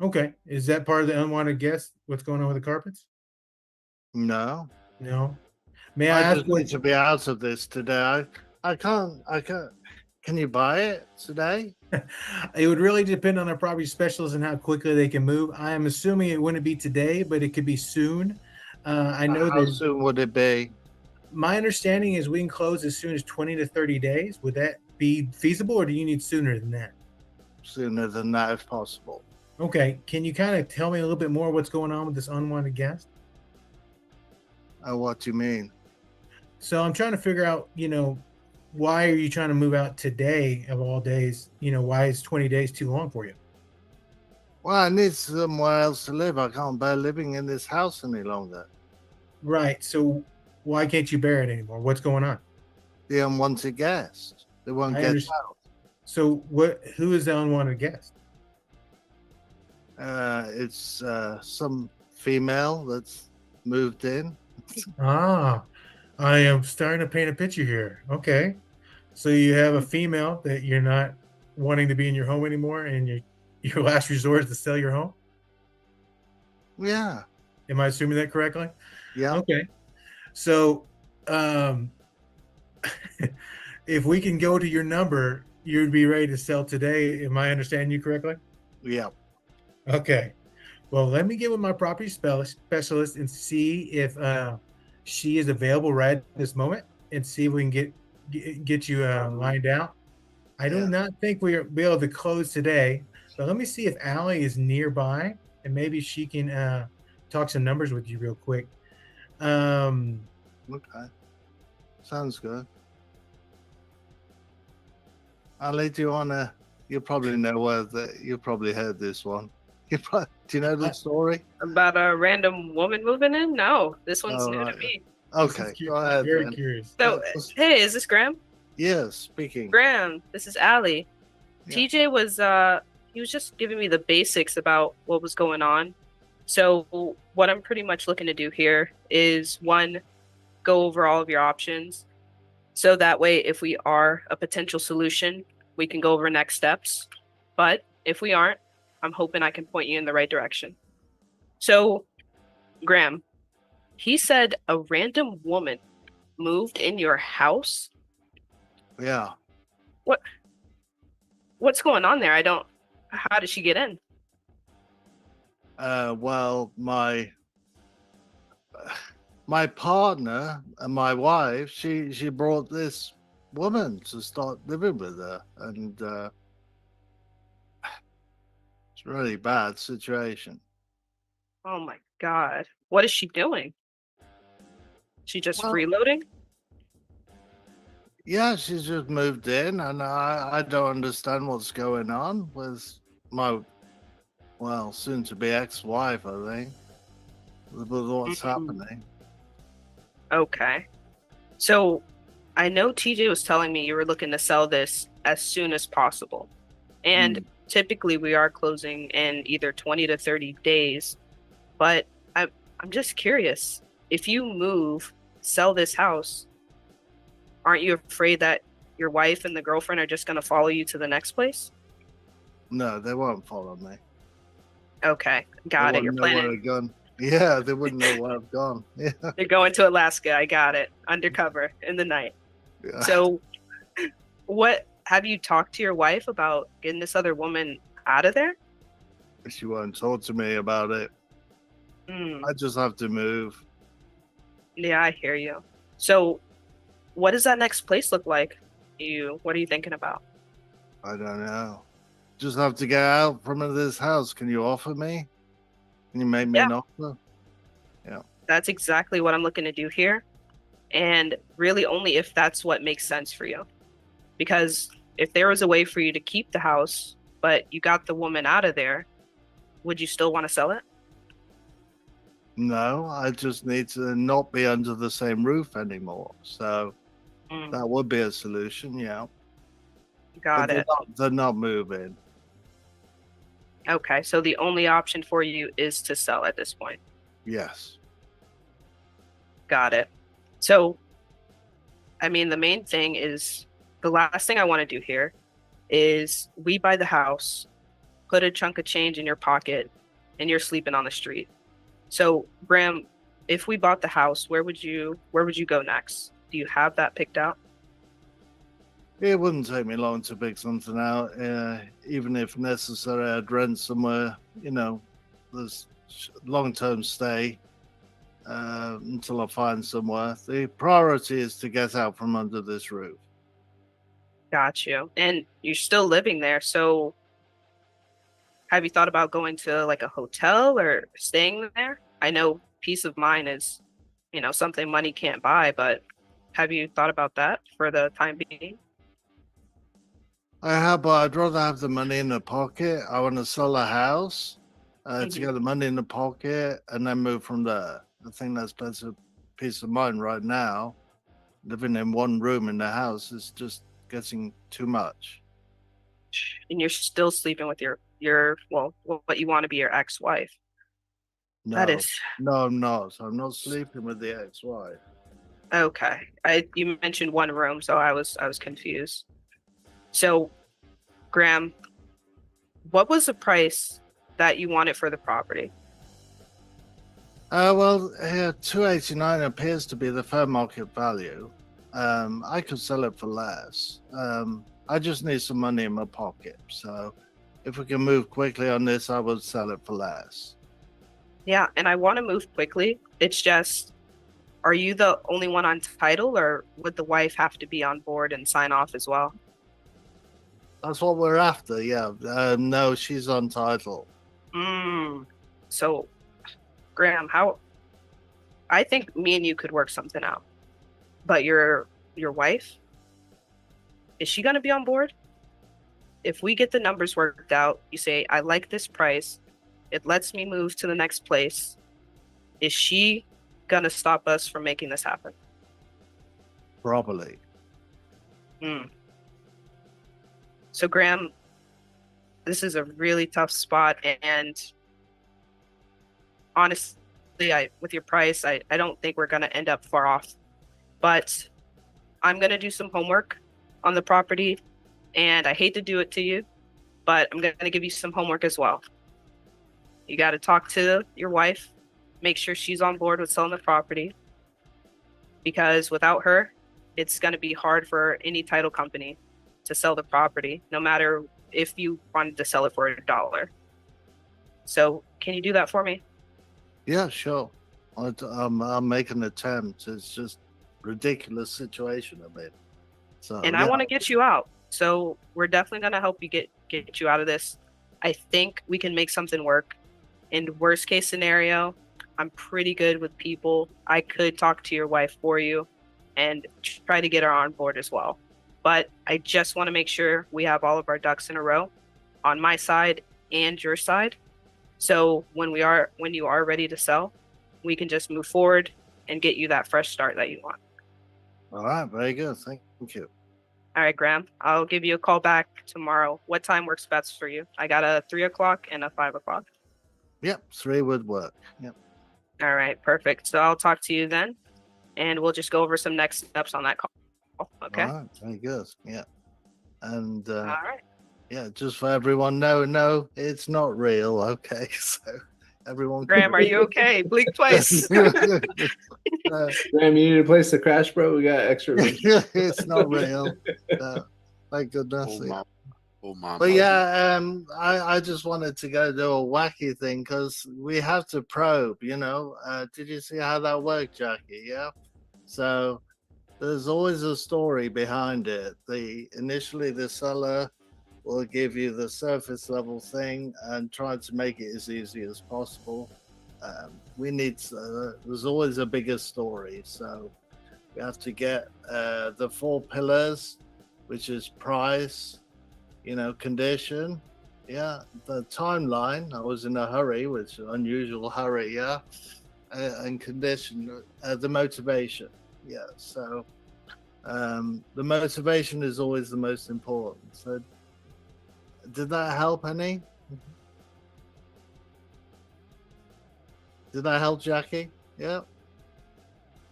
Okay. Is that part of the unwanted guest? What's going on with the carpets? No. No. May I ask just need to be out of this today. I can't. Can you buy it today? It would really depend on our property specialist and how quickly they can move. I am assuming it wouldn't be today, but it could be soon. I know How soon would it be? My understanding is we can close as soon as 20 to 30 days. Would that be feasible, or do you need sooner than that? Sooner than that, if possible. Okay. Can you kind of tell me a little bit more what's going on with this unwanted guest? What do you mean? So I'm trying to figure out, why are you trying to move out today of all days? Why is 20 days too long for you? Well, I need somewhere else to live. I can't bear living in this house any longer. Right. So why can't you bear it anymore? What's going on? The unwanted guest. They won't get out. So who is the unwanted guest? It's some female that's moved in. Ah, I am starting to paint a picture here. Okay. So you have a female that you're not wanting to be in your home anymore, and your last resort is to sell your home? Yeah. Am I assuming that correctly? Yeah. Okay. So if we can go to your number, you'd be ready to sell today. Am I understanding you correctly? Yeah. Okay. Well, let me get with my property specialist and see if she is available right at this moment, and see if we can get you lined out. I do not think we'll be able to close today, but let me see if Allie is nearby, and maybe she can talk some numbers with you real quick. Okay. Sounds good. Ali, do you wanna? You probably know you probably heard this one. Do you know the story? About a random woman moving in? No, this one's Oh, new right. to me. Okay, go ahead. Very then. curious. So, hey, is this Graham? Yes, speaking. Graham, this is Allie. Yeah. TJ was he was just giving me the basics about what was going on. So what I'm pretty much looking to do here is, one, go over all of your options. So that way, if we are a potential solution, we can go over next steps. But if we aren't, I'm hoping I can point you in the right direction. So, Graham, he said a random woman moved in your house. Yeah. What's going on there? How did she get in? Well, my partner and my wife, she brought this woman to start living with her, and it's a really bad situation. Oh my God. What is she doing? She just Well, freeloading? Yeah, she's just moved in, and I don't understand what's going on with my, well, soon to be ex-wife, I think, with what's happening. Okay. So I know TJ was telling me you were looking to sell this as soon as possible. And typically we are closing in either 20 to 30 days. But I'm just curious, if you sell this house, aren't you afraid that your wife and the girlfriend are just going to follow you to the next place? No, they won't follow me. Okay, got it. You're planning. Where I've gone. Yeah, they wouldn't know where I've gone. Yeah. They're going to Alaska. I got it. Undercover in the night. Yeah. So, what have you talked to your wife about getting this other woman out of there? She won't talk to me about it. I just have to move. Yeah, I hear you. So, what does that next place look like? What are you thinking about? I don't know. Just have to get out from this house. Can you offer me? Can you make me an offer? Yeah. That's exactly what I'm looking to do here. And really only if that's what makes sense for you. Because if there was a way for you to keep the house, but you got the woman out of there, would you still want to sell it? No, I just need to not be under the same roof anymore. So that would be a solution, yeah. Got it. They're not moving. Okay, so the only option for you is to sell at this point. Yes. Got it. So, I mean, the main thing is, the last thing I want to do here is we buy the house, put a chunk of change in your pocket, and you're sleeping on the street. So, Graham, if we bought the house, where would you go next? Do you have that picked out? It wouldn't take me long to pick something out. Even if necessary, I'd rent somewhere, there's long-term stay until I find somewhere. The priority is to get out from under this roof. Got you. And you're still living there, so have you thought about going to like a hotel or staying there? I know peace of mind is, something money can't buy, but have you thought about that for the time being? I have, but I'd rather have the money in the pocket. I want to sell a house to get the money in the pocket and then move from there. I think that's better peace of mind right now. Living in one room in the house is just getting too much. and you're still sleeping with your well, what you want to be your ex-wife. That No, is no, I'm not. I'm not sleeping with the ex-wife. okay. You mentioned one room, so I was confused. So, Graham, what was the price that you wanted for the property? Well, 289 appears to be the fair market value. I could sell it for less. I just need some money in my pocket. So if we can move quickly on this, I would sell it for less. Yeah, and I want to move quickly. It's just, are you the only one on title, or would the wife have to be on board and sign off as well? That's what we're after, yeah. No, she's on title. So, Graham, I think me and you could work something out. But your wife, is she going to be on board? If we get the numbers worked out, you say, I like this price, it lets me move to the next place. Is she going to stop us from making this happen? Probably. So, Graham, this is a really tough spot. And honestly, with your price, I don't think we're going to end up far off. But I'm going to do some homework on the property. And I hate to do it to you, but I'm going to give you some homework as well. You got to talk to your wife, make sure she's on board with selling the property. Because without her, it's going to be hard for any title company to sell the property, no matter if you wanted to sell it for $1. So can you do that for me? Yeah, sure. I'll make an attempt. It's just ridiculous situation I'm in. So, and I want to get you out. So we're definitely going to help you get you out of this. I think we can make something work. In worst case scenario, I'm pretty good with people. I could talk to your wife for you and try to get her on board as well. But I just want to make sure we have all of our ducks in a row on my side and your side. So when you are ready to sell, we can just move forward and get you that fresh start that you want. All right, very good. Thank you. All right, Graham, I'll give you a call back tomorrow. What time works best for you? I got a 3 o'clock and a 5 o'clock. Yep, 3 would work. Yep. All right, perfect. So I'll talk to you then, and we'll just go over some next steps on that call. Okay. All right, very good. Yeah. And all right. Yeah, just for everyone, no, it's not real. Okay, so everyone. Graham, are you okay? Bleak place. Graham, you need a place to crash, bro. We got extra room. It's not real. Thank goodness. But yeah, I just wanted to go do a wacky thing because we have to probe. Did you see how that worked, Jackie? Yeah. So there's always a story behind it. Initially the seller will give you the surface level thing and try to make it as easy as possible. There's always a bigger story. So we have to get the 4 pillars, which is price, condition. Yeah. The timeline, I was in a hurry, which is unusual hurry. Yeah. And condition, the motivation. Yeah. So the motivation is always the most important. So did that help any? Did that help, Jackie? Yeah.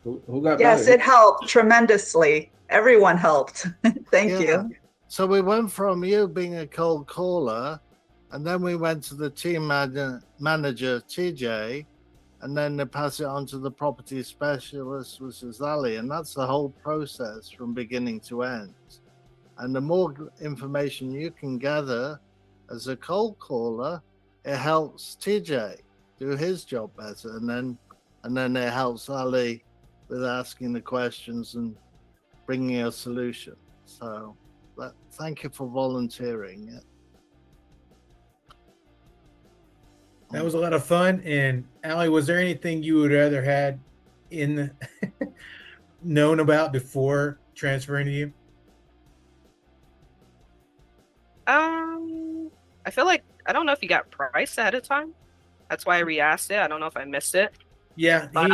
Who got Yes, better? it helped tremendously. Everyone helped. Thank you. So we went from you being a cold caller, and then we went to the team manager, TJ, and then they pass it on to the property specialist, which is Ali. And that's the whole process from beginning to end. And the more information you can gather as a cold caller, it helps TJ do his job better. And then it helps Ali with asking the questions and bringing a solution. So thank you for volunteering. Yeah. That was a lot of fun. And Allie, was there anything you would rather had known about before transferring to you? I feel like, I don't know if you got price ahead of time. That's why I re-asked it. I don't know if I missed it. Yeah, but,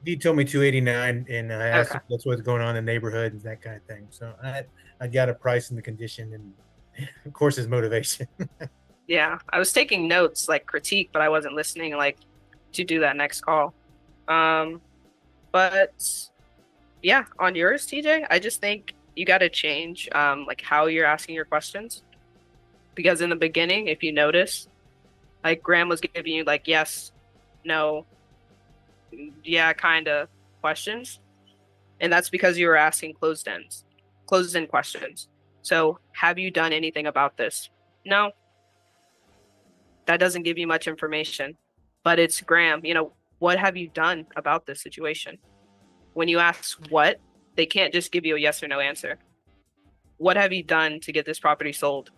he told me 289, and I asked him what's going on in the neighborhood and that kind of thing. So I got a price and the condition, and of course, is motivation. Yeah, I was taking notes like critique, but I wasn't listening like to do that next call. But yeah, on yours, TJ, I just think you got to change like how you're asking your questions, because in the beginning, if you notice, like Graham was giving you like yes, no, yeah, kind of questions, and that's because you were asking closed-end questions. So, have you done anything about this? No. That doesn't give you much information. But it's Graham, what have you done about this situation? When you ask what, they can't just give you a yes or no answer. What have you done to get this property sold?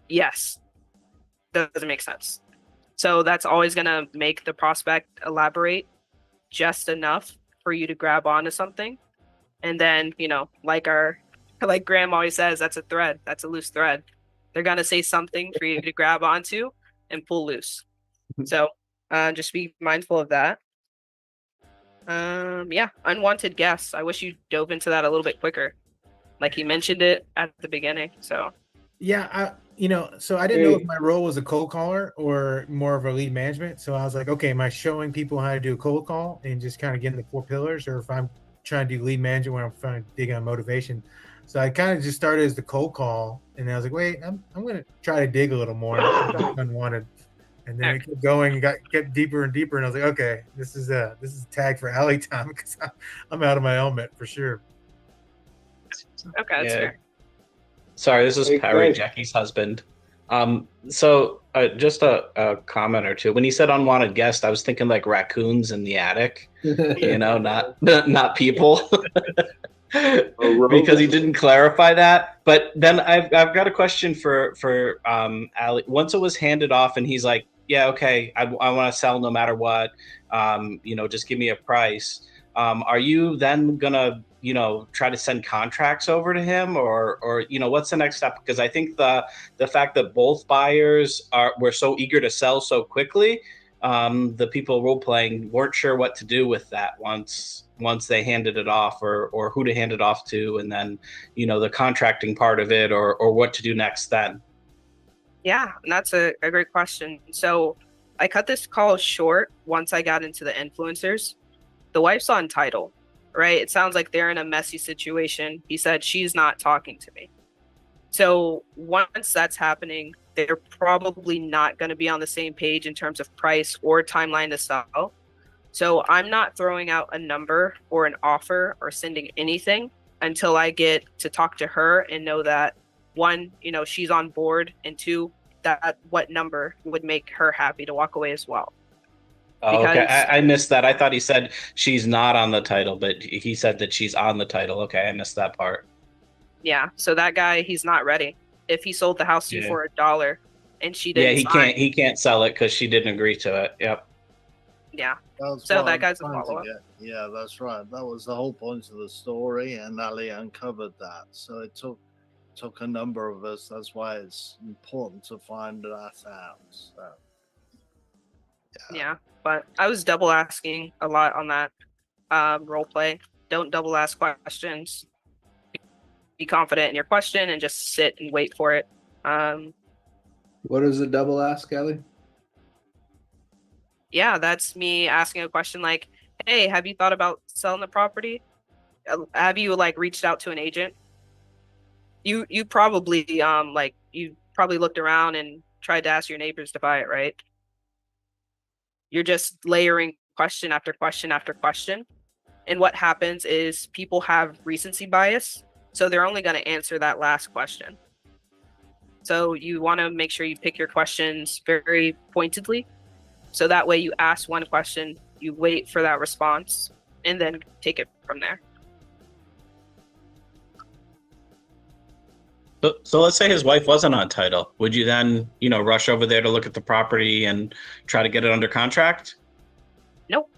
Yes. Doesn't make sense. So that's always going to make the prospect elaborate just enough for you to grab onto something. And then, like Graham always says, that's a thread. That's a loose thread. They're going to say something for you to grab onto and pull loose. So just be mindful of that. Yeah, unwanted guests. I wish you dove into that a little bit quicker. Like he mentioned it at the beginning. So yeah, so I didn't know if my role was a cold caller or more of a lead management. So I was like, okay, am I showing people how to do a cold call and just kind of getting the 4 pillars, or if I'm trying to do lead management where I'm trying to dig on motivation? So I kind of just started as the cold call, and I was like, wait, I'm going to try to dig a little more unwanted. And then it kept going and kept deeper and deeper. And I was like, okay, this is a tag for alley time, because I'm out of my element for sure. Okay, that's fair. Sorry, this is Perry, Jackie's husband. So just a comment or two. When he said unwanted guest, I was thinking like raccoons in the attic, not people. Because he didn't clarify that. But then I've got a question for Ali. Once it was handed off and he's like, yeah, okay, I want to sell no matter what, just give me a price. Are you then gonna try to send contracts over to him, or what's the next step? Because I think the fact that both buyers were so eager to sell so quickly, the people role playing weren't sure what to do with that once they handed it off, or who to hand it off to, and then the contracting part of it, or what to do next then. Yeah, and that's a great question. So I cut this call short once I got into the influencers. The wife's on title, right? It sounds like they're in a messy situation. He said she's not talking to me. So once that's happening, they're probably not going to be on the same page in terms of price or timeline to sell. So I'm not throwing out a number or an offer or sending anything until I get to talk to her and know that, one, she's on board, and two, that what number would make her happy to walk away as well. Oh, okay. I missed that. I thought he said she's not on the title, but he said that she's on the title. Okay, I missed that part. Yeah, so that guy, he's not ready. If he sold the house to you for $1 and she didn't he can't sell it because she didn't agree to it. Yep. Yeah. That's So what that I'm guy's a trying to follow-up. get. Yeah, that's right. That was the whole point of the story, and Ali uncovered that. So it took a number of us. That's why it's important to find that out. So, Yeah, but I was double asking a lot on that role play. Don't double ask questions. Be confident in your question and just sit and wait for it. What is a double ask, Ellie? Yeah, that's me asking a question like, hey, have you thought about selling the property? Have you reached out to an agent? You probably you probably looked around and tried to ask your neighbors to buy it, right? You're just layering question after question after question. And what happens is people have recency bias, so they're only going to answer that last question. So you want to make sure you pick your questions very pointedly. So that way you ask one question, you wait for that response, and then take it from there. So let's say his wife wasn't on title. Would you then, rush over there to look at the property and try to get it under contract? Nope.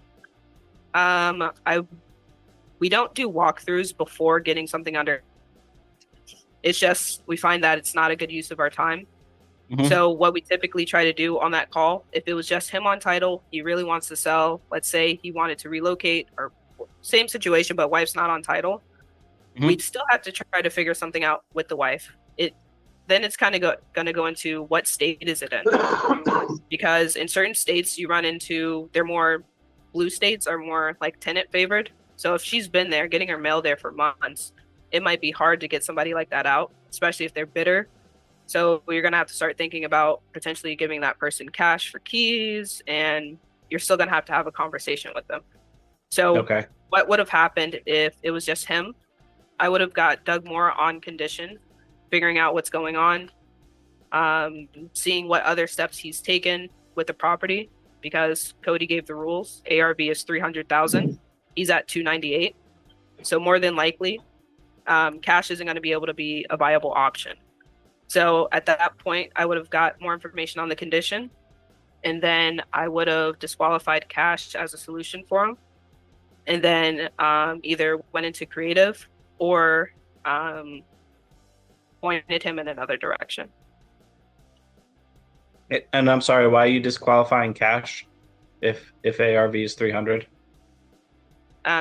We don't do walkthroughs before getting something under. It's just we find that it's not a good use of our time. Mm-hmm. So what we typically try to do on that call, if it was just him on title, he really wants to sell, let's say he wanted to relocate, or same situation, but wife's not on title, mm-hmm. We'd still have to try to figure something out with the wife. then it's kind of going to go into what state is it in? Because in certain states you run into, they're more, blue states are more like tenant favored. So if she's been there, getting her mail there for months, it might be hard to get somebody like that out, especially if they're bitter. So you're going to have to start thinking about potentially giving that person cash for keys, and you're still going to have a conversation with them. So Okay. what would have happened if it was just him? I would have got Doug Moore on condition, figuring out what's going on, seeing what other steps he's taken with the property, because Cody gave the rules. ARV is 300,000. He's at 298. So more than likely, cash isn't going to be able to be a viable option. So at that point, I would have got more information on the condition, and then I would have disqualified cash as a solution for him, and then either went into creative or pointed him in another direction. And I'm sorry, why are you disqualifying cash if ARV is 300?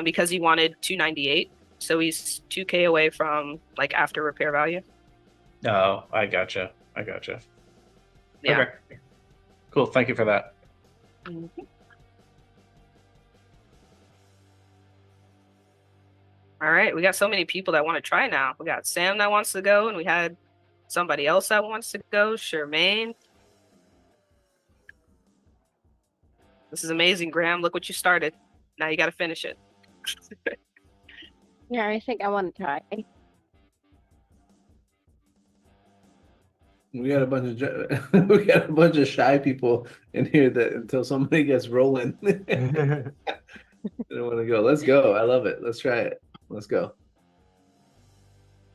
Because he wanted 298, so he's 2K away from like after repair value. Oh, I gotcha. Yeah. Okay. Cool. Thank you for that. Mhm. All right, we got so many people that want to try now. We got Sam that wants to go, and we had somebody else that wants to go, Charmaine. This is amazing, Graham. Look what you started. Now you got to finish it. Yeah, I think I want to try. We got a bunch of we got a bunch of shy people in here that until somebody gets rolling, they don't want to go. Let's go. I love it. Let's try it. Let's go.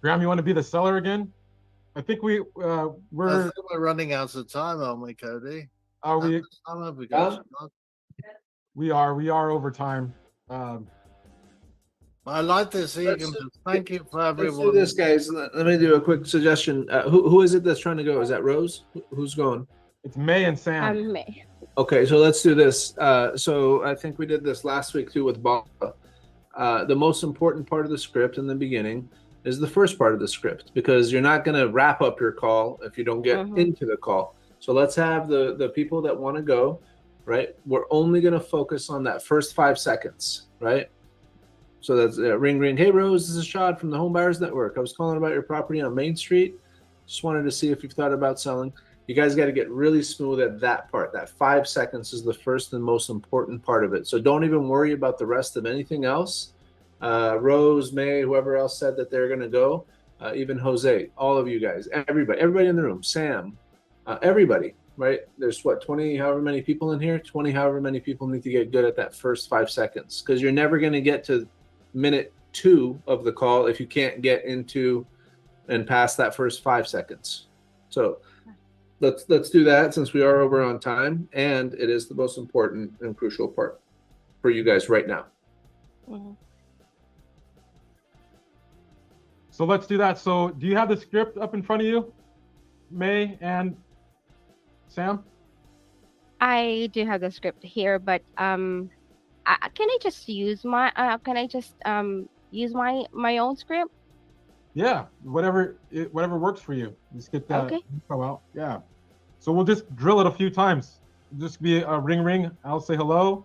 Graham, you want to be the seller again? I think I think we're running out of time, aren't we, Cody? Are we? How much have we got? We are over time. I like this, Egan. Thank you for everyone. Let's do this, guys. Let me do a quick suggestion. Who is it that's trying to go? Is that Rose? Who's going? It's May and Sam. I'm May. Okay, so let's do this. So I think we did this last week too with Bob. The most important part of the script in the beginning is the first part of the script, because you're not going to wrap up your call if you don't get into the call. So let's have the people that want to go, right? We're only going to focus on that first 5 seconds, right? So that's ring, ring. Hey, Rose, this is Shad from the Home Buyers Network. I was calling about your property on Main Street. Just wanted to see if you've thought about selling. You guys got to get really smooth at that part. That 5 seconds is the first and most important part of it. So don't even worry about the rest of anything else. Rose, May, whoever else said that they're going to go, even Jose, all of you guys, everybody in the room, Sam, everybody, right? There's what, 20, however many people in here, 20, however many people need to get good at that first 5 seconds, because you're never going to get to minute 2 of the call if you can't get into and past that first 5 seconds. So let's do that, since we are over on time, and it is the most important and crucial part for you guys right now. So let's do that. So do you have the script up in front of you, May and Sam? I do have the script here, but can I just use my use my own script? Yeah, whatever works for you. Just get that info out. Yeah. So we'll just drill it a few times. Just be a ring ring. I'll say hello,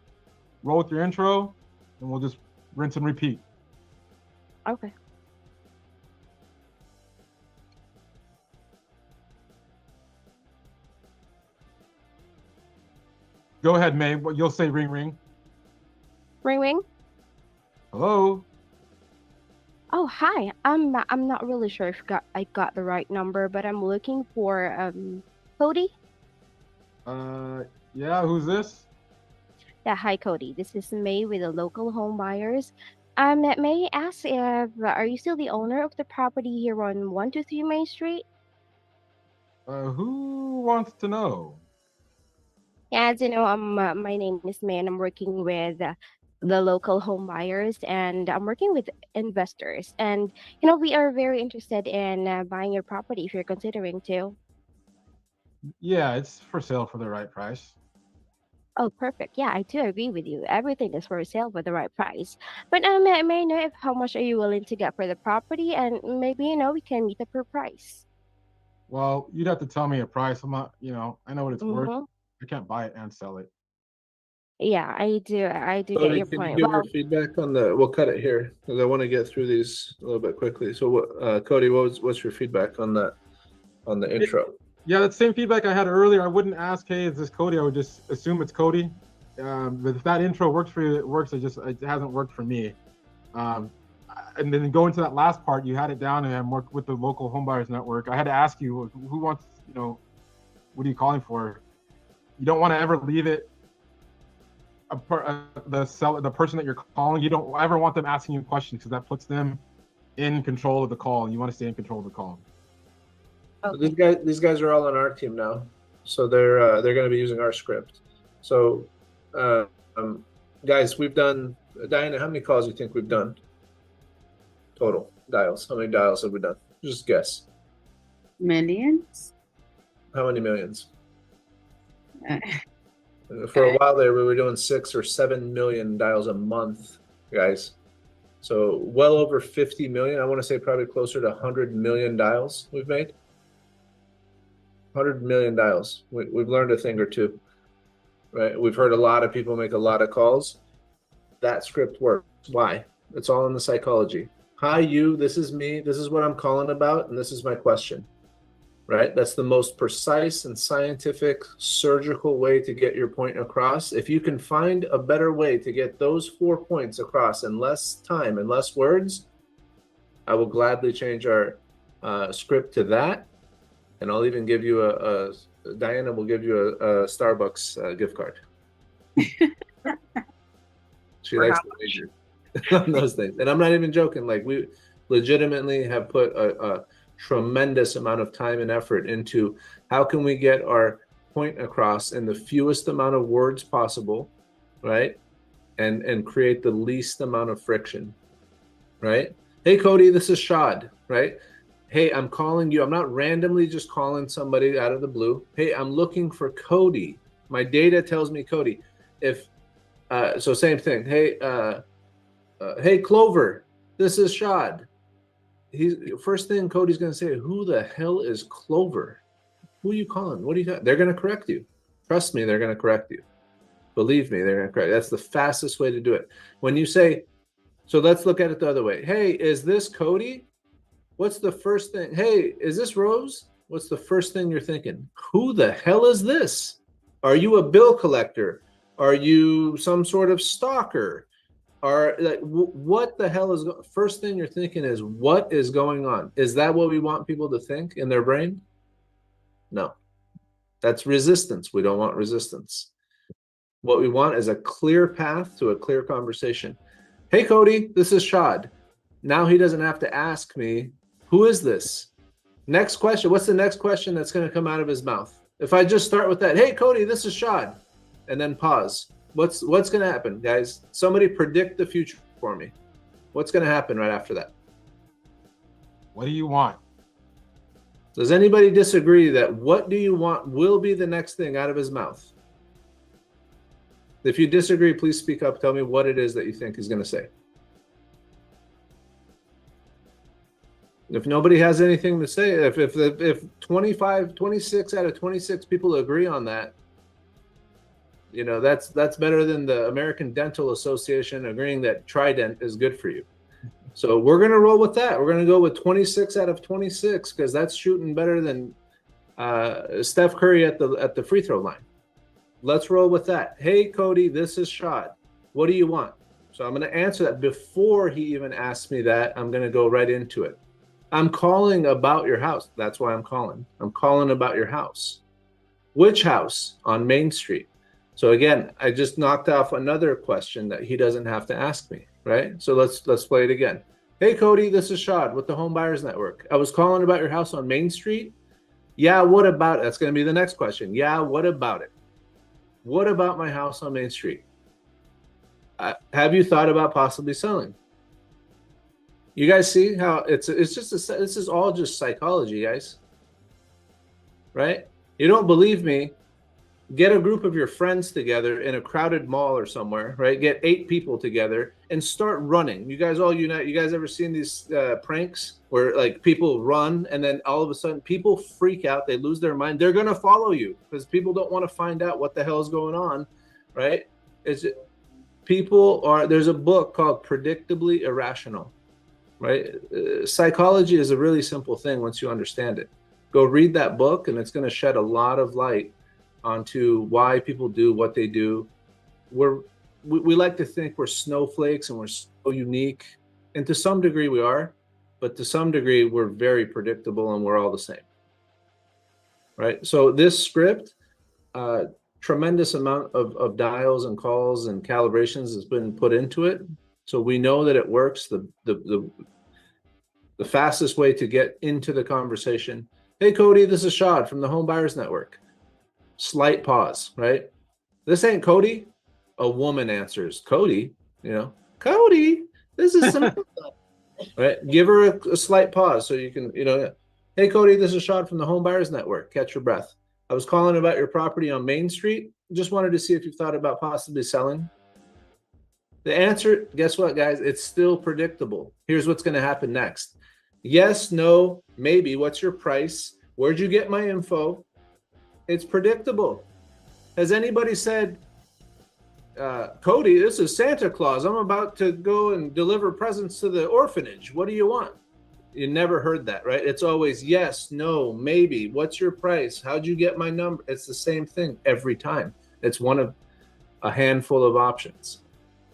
roll with your intro, and we'll just rinse and repeat. Okay. Go ahead, May. You'll say ring ring. Ring ring. Hello. Oh, hi. I'm not really sure if I got the right number, but I'm looking for Cody. Yeah, who's this? Yeah, hi Cody. This is May with the local home buyers. May I ask if are you still the owner of the property here on 123 Main Street? Who wants to know? Yeah, as you know, my name is May, and I'm working with the local home buyers, and I'm working with investors. And we are very interested in buying your property if you're considering to. Yeah, it's for sale for the right price. Oh, perfect. Yeah, I do agree with you. Everything is for sale for the right price. But may I know if how much are you willing to get for the property, and maybe we can meet up per price. Well, you'd have to tell me a price. I'm not, I know what it's worth. Mm-hmm. I can't buy it and sell it. Yeah, I do. I do get Cody, your can you point. give her Well, feedback on the? We'll cut it here because I want to get through these a little bit quickly. So, Cody, what's your feedback on that, on the intro? Yeah, that same feedback I had earlier. I wouldn't ask, hey, is this Cody? I would just assume it's Cody. But if that intro works for you, it works. It hasn't worked for me. And then going to that last part, you had it down and worked with the local homebuyers network. I had to ask you, who wants, what are you calling for? You don't want to ever leave it the person that you're calling. You don't ever want them asking you questions because that puts them in control of the call. And you want to stay in control of the call. okay. These guys are all on our team now, so they're going to be using our script. So, guys, we've done. Diana, how many calls do you think we've done? Total dials. How many dials have we done? Just guess. Millions? How many millions? For a while there, we were doing 6 or 7 million dials a month, guys. So well over 50 million. I want to say probably closer to 100 million dials we've made. 100 million dials. We've learned a thing or two, right? We've heard a lot of people make a lot of calls. That script works. Why? It's all in the psychology. Hi, you. This is me. This is what I'm calling about, and this is my question. Right? That's the most precise and scientific, surgical way to get your point across. If you can find a better way to get those 4 points across in less time and less words, I will gladly change our script to that. And I'll even give you Diana will give you a Starbucks gift card. She likes to wager on those things. And I'm not even joking. Like, we legitimately have put a tremendous amount of time and effort into how can we get our point across in the fewest amount of words possible, right? And create the least amount of friction, right? Hey, Cody, this is Shad, right? Hey, I'm calling you. I'm not randomly just calling somebody out of the blue. Hey, I'm looking for Cody. My data tells me Cody. So same thing. Hey, hey, Clover, this is Shad. First thing Cody's going to say, who the hell is Clover? Who are you calling? What are you talking? They're going to correct you. Trust me, they're going to correct you. Believe me, they're going to correct you. That's the fastest way to do it. When you say, so let's look at it the other way. Hey, is this Cody? What's the first thing? Hey, is this Rose? What's the first thing you're thinking? Who the hell is this? Are you a bill collector? Are you some sort of stalker? What the hell is first thing you're thinking is what is going on? Is that what we want people to think in their brain? No, that's resistance. We don't want resistance. What we want is a clear path to a clear conversation. Hey, Cody, this is Shad. Now he doesn't have to ask me, who is this? Next question. What's the next question that's going to come out of his mouth? If I just start with that, hey, Cody, this is Shad, and then pause. What's going to happen, guys? Somebody predict the future for me. What's going to happen right after that? What do you want? Does anybody disagree that what do you want will be the next thing out of his mouth? If you disagree, please speak up. Tell me what it is that you think he's going to say. If nobody has anything to say, if 26 out of 26 people agree on that, that's better than the American Dental Association agreeing that Trident is good for you. So we're going to roll with that. We're going to go with 26 out of 26 because that's shooting better than Steph Curry at the free throw line. Let's roll with that. Hey, Cody, this is Shad. What do you want? So I'm going to answer that before he even asks me that. I'm going to go right into it. I'm calling about your house. That's why I'm calling. I'm calling about your house. Which house? On Main Street. So again, I just knocked off another question that he doesn't have to ask me, right? So let's play it again. Hey, Cody, this is Shad with the Home Buyers Network. I was calling about your house on Main Street. Yeah, what about it? That's going to be the next question. Yeah, what about it? What about my house on Main Street? Have you thought about possibly selling? You guys see how it's just this is all just psychology, guys. Right? You don't believe me? Get a group of your friends together in a crowded mall or somewhere, right? Get 8 people together and start running. You guys all unite. You guys ever seen these pranks where like people run and then all of a sudden people freak out, they lose their mind. They're going to follow you because people don't want to find out what the hell is going on, right? There's a book called Predictably Irrational, right? Psychology is a really simple thing once you understand it. Go read that book and it's going to shed a lot of light onto why people do what they do. We like to think we're snowflakes and we're so unique, and to some degree we are, but to some degree we're very predictable and we're all the same, right? So this script, tremendous amount of dials and calls and calibrations has been put into it, so we know that it works. The fastest way to get into the conversation: hey Cody, this is Shad from the Home Buyers Network. Slight pause, right? This ain't Cody. A woman answers. Cody, Cody, this is Samantha. Right? Give her a slight pause so you can, hey Cody, this is Shad from the Home Buyers Network. Catch your breath. I was calling about your property on Main Street. Just wanted to see if you thought about possibly selling. The answer, guess what, guys? It's still predictable. Here's what's going to happen next. Yes, no, maybe. What's your price? Where'd you get my info? It's predictable. Has anybody said, Cody, this is Santa Claus. I'm about to go and deliver presents to the orphanage. What do you want? You never heard that, right? It's always yes, no, maybe. What's your price? How'd you get my number? It's the same thing every time. It's one of a handful of options.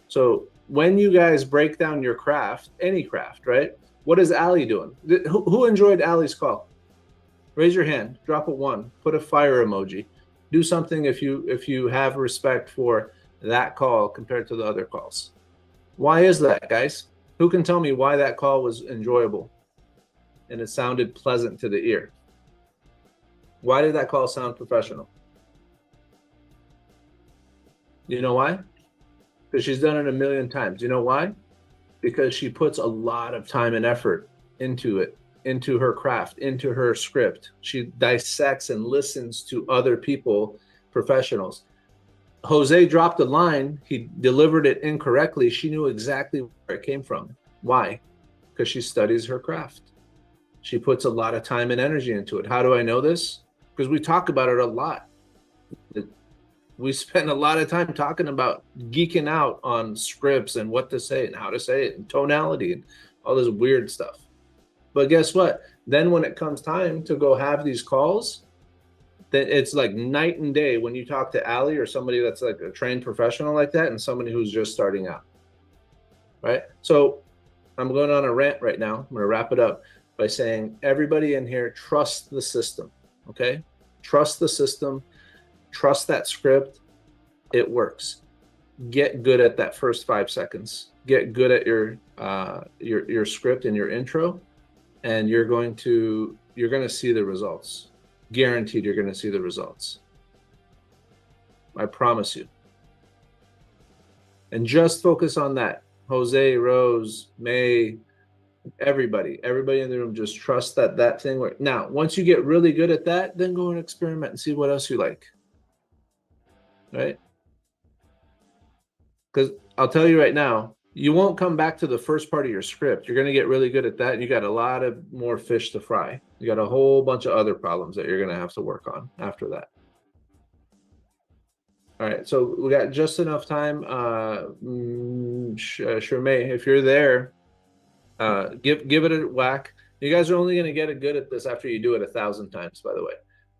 So when you guys break down your craft, any craft, right? What is Allie doing? Who enjoyed Allie's call? Raise your hand, drop a 1, put a fire emoji. Do something if you have respect for that call compared to the other calls. Why is that, guys? Who can tell me why that call was enjoyable and it sounded pleasant to the ear? Why did that call sound professional? You know why? Because she's done it a million times. You know why? Because she puts a lot of time and effort into it, into her craft, into her script. She dissects and listens to other people, professionals. Jose dropped a line. He delivered it incorrectly. She knew exactly where it came from. Why? Because she studies her craft. She puts a lot of time and energy into it. How do I know this? Because we talk about it a lot. We spend a lot of time talking about geeking out on scripts and what to say and how to say it and tonality and all this weird stuff. But guess what? Then when it comes time to go have these calls, then it's like night and day when you talk to Allie or somebody that's like a trained professional like that and somebody who's just starting out, right? So I'm going on a rant right now. I'm going to wrap it up by saying everybody in here, trust the system, okay? Trust the system. Trust that script. It works. Get good at that first 5 seconds. Get good at your script and your intro, and you're going to see the results. Guaranteed you're going to see the results. I promise you. And just focus on that. Jose, Rose, May, everybody in the room, just trust that thing. Now, once you get really good at that, then go and experiment and see what else you like. Right? Because I'll tell you right now, you won't come back to the first part of your script. You're going to get really good at that. And you got a lot of more fish to fry. You got a whole bunch of other problems that you're going to have to work on after that. All right. So we got just enough time. Shermay, if you're there, give it a whack. You guys are only going to get good at this after you do it 1,000 times, by the way.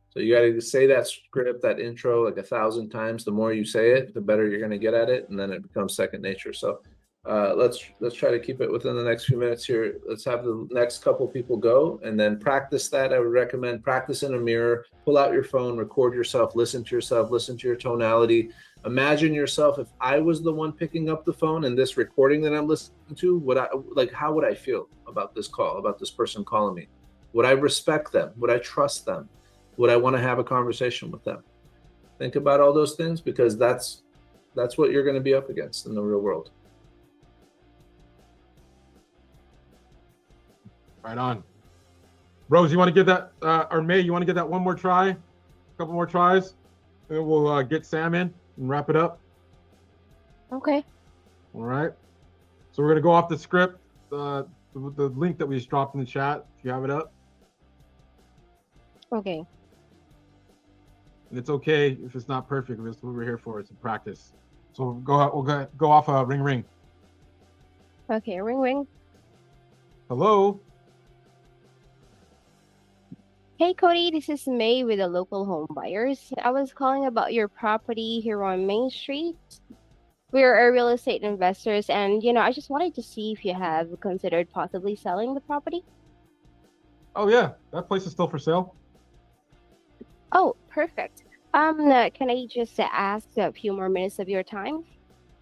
So you got to say that script, that intro, like 1,000 times. The more you say it, the better you're going to get at it, and then it becomes second nature. So let's try to keep it within the next few minutes here. Let's have the next couple people go, and then practice that. I would recommend practice in a mirror. Pull out your phone, record yourself, listen to your tonality. Imagine yourself if I was the one picking up the phone and this recording that I'm listening to. How would I feel about this call, about this person calling me? Would I respect them? Would I trust them? Would I want to have a conversation with them? Think about all those things, because that's what you're going to be up against in the real world. Right on. Rose, you want to give that, or May, you want to give that one more try? A couple more tries? and we'll get Sam in and wrap it up. Okay. All right. So we're gonna go off the script, the link that we just dropped in the chat. If you have it up, Okay. and it's okay if it's not perfect. That's what we're here for. It's a practice. So we'll go off a ring ring. Okay, ring ring. Hello. Hey Cody, this is May with the local home buyers. I was calling about your property here on Main Street. We're real estate investors, and I just wanted to see if you have considered possibly selling the property. Oh yeah, that place is still for sale. Oh, perfect. Can I just ask a few more minutes of your time?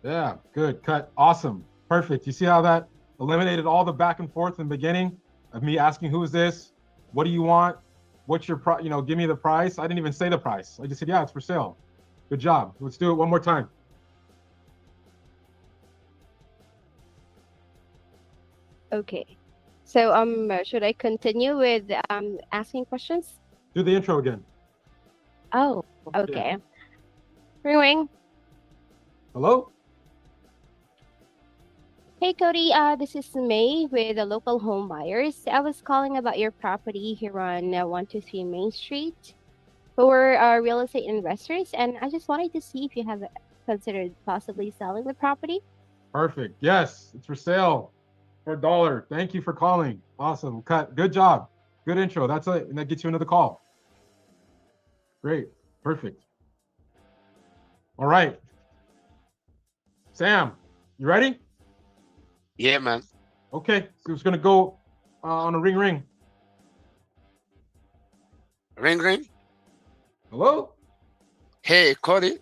Yeah, good, cut, awesome, perfect. You see how that eliminated all the back and forth in the beginning of me asking who is this, what do you want, what's your give me the price. I didn't even say the price. I just said, yeah, it's for sale. Good job. Let's do it one more time. Okay. So should I continue with asking questions? Do the intro again. Oh, okay. Ring ring. Hello? Hey Cody, this is May with the local home buyers. I was calling about your property here on 123 Main Street. We're real estate investors, and I just wanted to see if you have considered possibly selling the property. Perfect. Yes, it's for sale for $1. Thank you for calling. Awesome. Cut. Good job. Good intro. That's it. And that gets you another call. Great. Perfect. All right. Sam, you ready? Yeah, man. Okay. So it's going to go on a ring ring. Ring ring. Hello? Hey, Cody.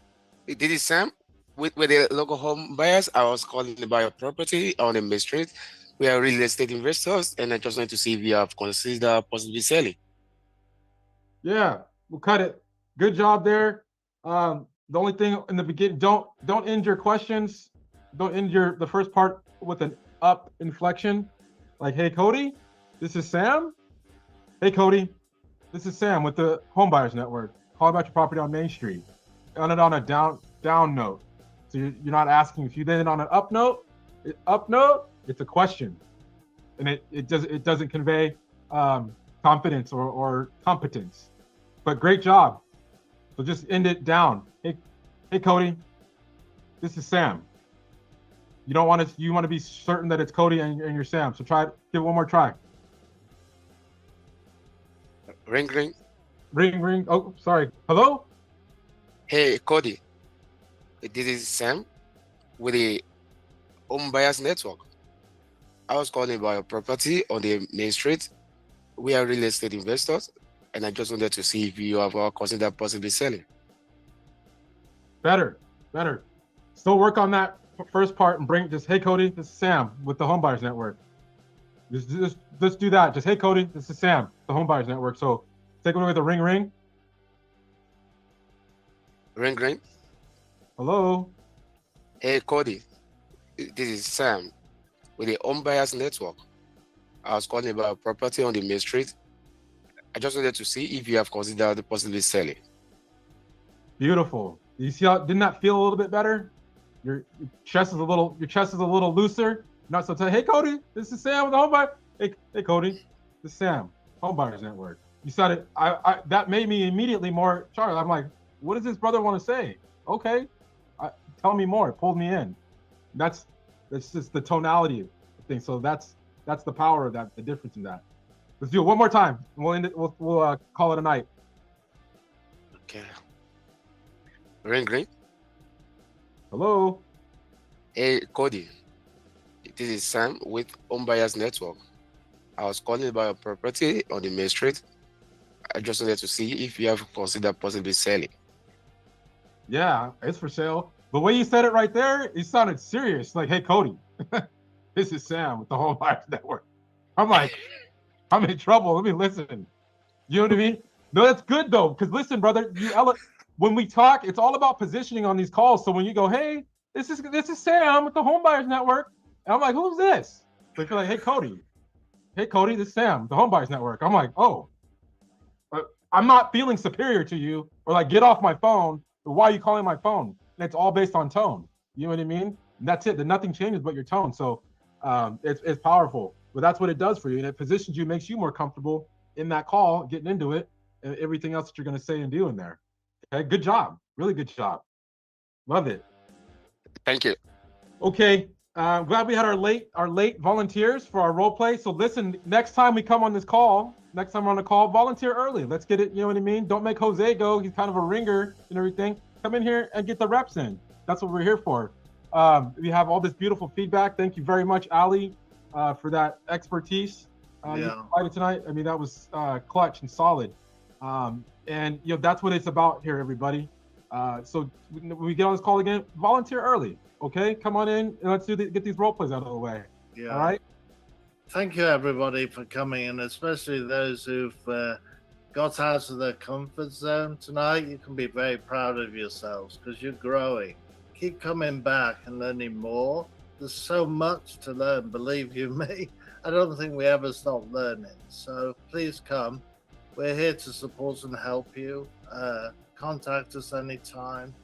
This is Sam with the local home buyers. I was calling about your property on the Main Street. We are real estate investors, and I just wanted to see if you have considered possibly selling. Yeah, we'll cut it. Good job there. The only thing in the beginning, don't end your questions. Don't end the first part with an up inflection. Like, hey, Cody, this is Sam. Hey, Cody, this is Sam with the Home Buyers Network. Call about your property on Main Street. On a down note. So you're not asking. If you did it on an up note, it's a question, and it doesn't convey confidence or competence. But great job. So just end it down. Hey Cody, this is Sam. You want to be certain that it's Cody and you're Sam. So give it one more try. Ring ring. Ring ring. Oh, sorry. Hello? Hey, Cody. This is Sam with the Home Buyers Network. I was calling about your property on the Main Street. We are real estate investors, and I just wanted to see if you have considered possibly selling. Better. Still work on that first part and bring just, hey Cody, this is Sam with the Home Buyers Network. Just do that. Just, hey Cody, this is Sam, the Home Buyers Network. So take away the ring ring. Ring ring. Hello. Hey Cody, this is Sam with the Home Buyers Network. I was calling about a property on the Main Street. I just wanted to see if you have considered possibly selling. Beautiful. You see how didn't that feel a little bit better? Your chest is a little looser. Not so tight. Hey Cody, this is Sam with the Home Buyer. Hey Cody, this is Sam, Home Buyers Network. You said it. That made me immediately more charged. I'm like, what does this brother want to say? Okay, tell me more. It pulled me in. That's just the tonality of things. So that's the power of that. The difference in that. Let's do it one more time, and we'll end it. We'll call it a night. Okay. Ring ring. Hello. Hey Cody, this is Sam with Home Buyers Network. I was calling about a property on the Main Street. I just wanted to see if you have considered possibly selling. Yeah, it's for sale. The way you said it right there, it sounded serious. Like, hey Cody, this is Sam with the Home Buyers Network. I'm like, I'm in trouble. Let me listen. You know what I mean? No, that's good though, because listen, brother, when we talk, it's all about positioning on these calls. So when you go, hey, this is Sam with the Home Buyers Network, and I'm like, who's this? So you're like, hey Cody, this is Sam, the Home Buyers Network. I'm like, oh, I'm not feeling superior to you, or like, get off my phone. why are you calling my phone? And it's all based on tone. You know what I mean? And that's it. Then nothing changes but your tone. So it's powerful. But that's what it does for you. And it positions you, makes you more comfortable in that call, getting into it, and everything else that you're going to say and do in there. Okay, good job. Really good job. Love it. Thank you. Okay, glad we had our late volunteers for our role play. So listen, next time we come on this call, next time we're on the call, volunteer early. Let's get it, you know what I mean? Don't make Jose go. He's kind of a ringer and everything. Come in here and get the reps in. That's what we're here for. We have all this beautiful feedback. Thank you very much, Ali, for that expertise you provided tonight. I mean, that was clutch and solid. And you know, that's what it's about here, everybody. So when we get on this call again, volunteer early. Okay, come on in and let's get these role plays out of the way. Yeah. All right. Thank you, everybody, for coming, and especially those who've got out of their comfort zone tonight. You can be very proud of yourselves because you're growing. Keep coming back and learning more. There's so much to learn, believe you me. I don't think we ever stop learning. So please come. We're here to support and help you. Contact us anytime.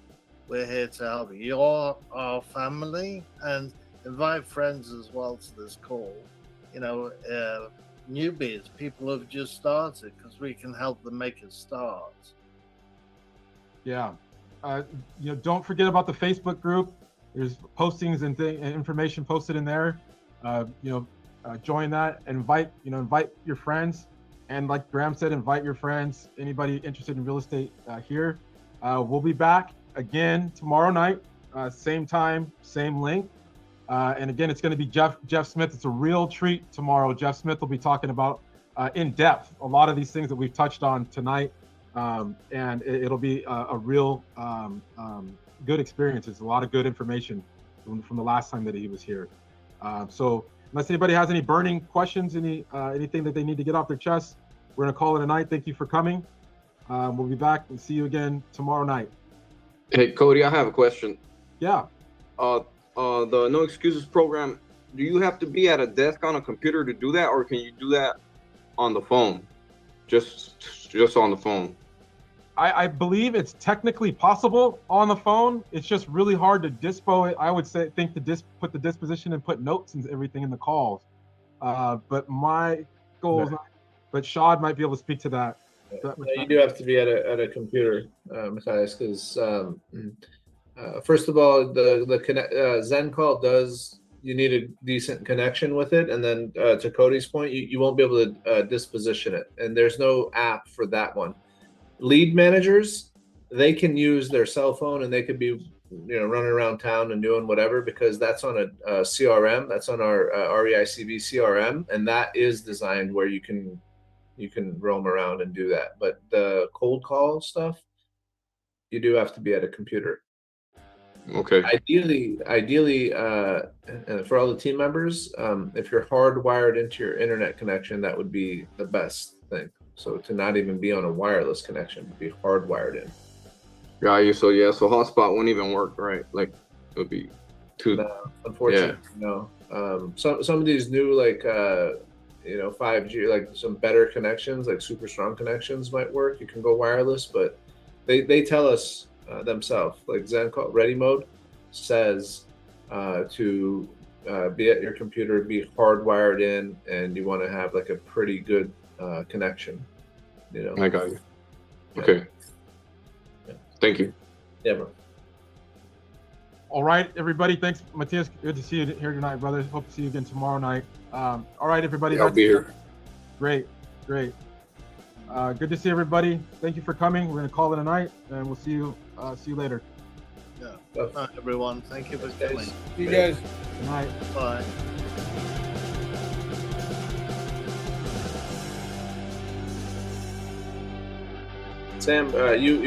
We're here to help you. You're our family, and invite friends as well to this call. You know, newbies, people who've just started, because we can help them make a start. Yeah. You know, don't forget about the Facebook group. There's postings and information posted in there. Join that. Invite your friends. And like Graham said, invite your friends. Anybody interested in real estate here. We'll be back again tomorrow night, same time, same link. And again, it's going to be Jeff Smith. It's a real treat tomorrow. Jeff Smith will be talking about in depth a lot of these things that we've touched on tonight. And it'll be a real good experience. It's a lot of good information from the last time that he was here. So unless anybody has any burning questions, anything that they need to get off their chest, we're going to call it a night. Thank you for coming. We'll be back and see you again tomorrow night. Hey, Cody, I have a question. Yeah. The No Excuses program, do you have to be at a desk on a computer to do that, or can you do that on the phone? Just on the phone? I believe it's technically possible on the phone. It's just really hard to dispo it. I would think to put the disposition and put notes and everything in the calls. But my goal is not, but Shad might be able to speak to that. You do have to be at a computer, Matthias, because first of all, the Zen call you need a decent connection with it, and then to Cody's point, you won't be able to disposition it, and there's no app for that one. Lead managers, they can use their cell phone and they could be running around town and doing whatever, because that's on a CRM, that's on our REICB CRM, and that is designed where you can roam around and do that. But the cold call stuff, you do have to be at a computer. Okay. Ideally, for all the team members, if you're hardwired into your internet connection, that would be the best thing. So to not even be on a wireless connection, but be hardwired in. Got you. So so hotspot wouldn't even work, right? Like it would be too. No, unfortunately, no. Some of these new 5G, like some better connections, like super strong connections might work. You can go wireless, but they tell us themselves, like Zen call ready mode says to be at your computer, be hardwired in, and you want to have like a pretty good connection. I got you. Okay. Yeah. Thank you. Yeah, bro. All right, everybody. Thanks, Matthias. Good to see you here tonight, brother. Hope to see you again tomorrow night. All right, everybody. I'll be here. Great. Good to see everybody. Thank you for coming. We're gonna call it a night, and we'll see you later. Yeah. Good night, everyone. Thank you for coming. See you guys. Good night. Bye. Sam, you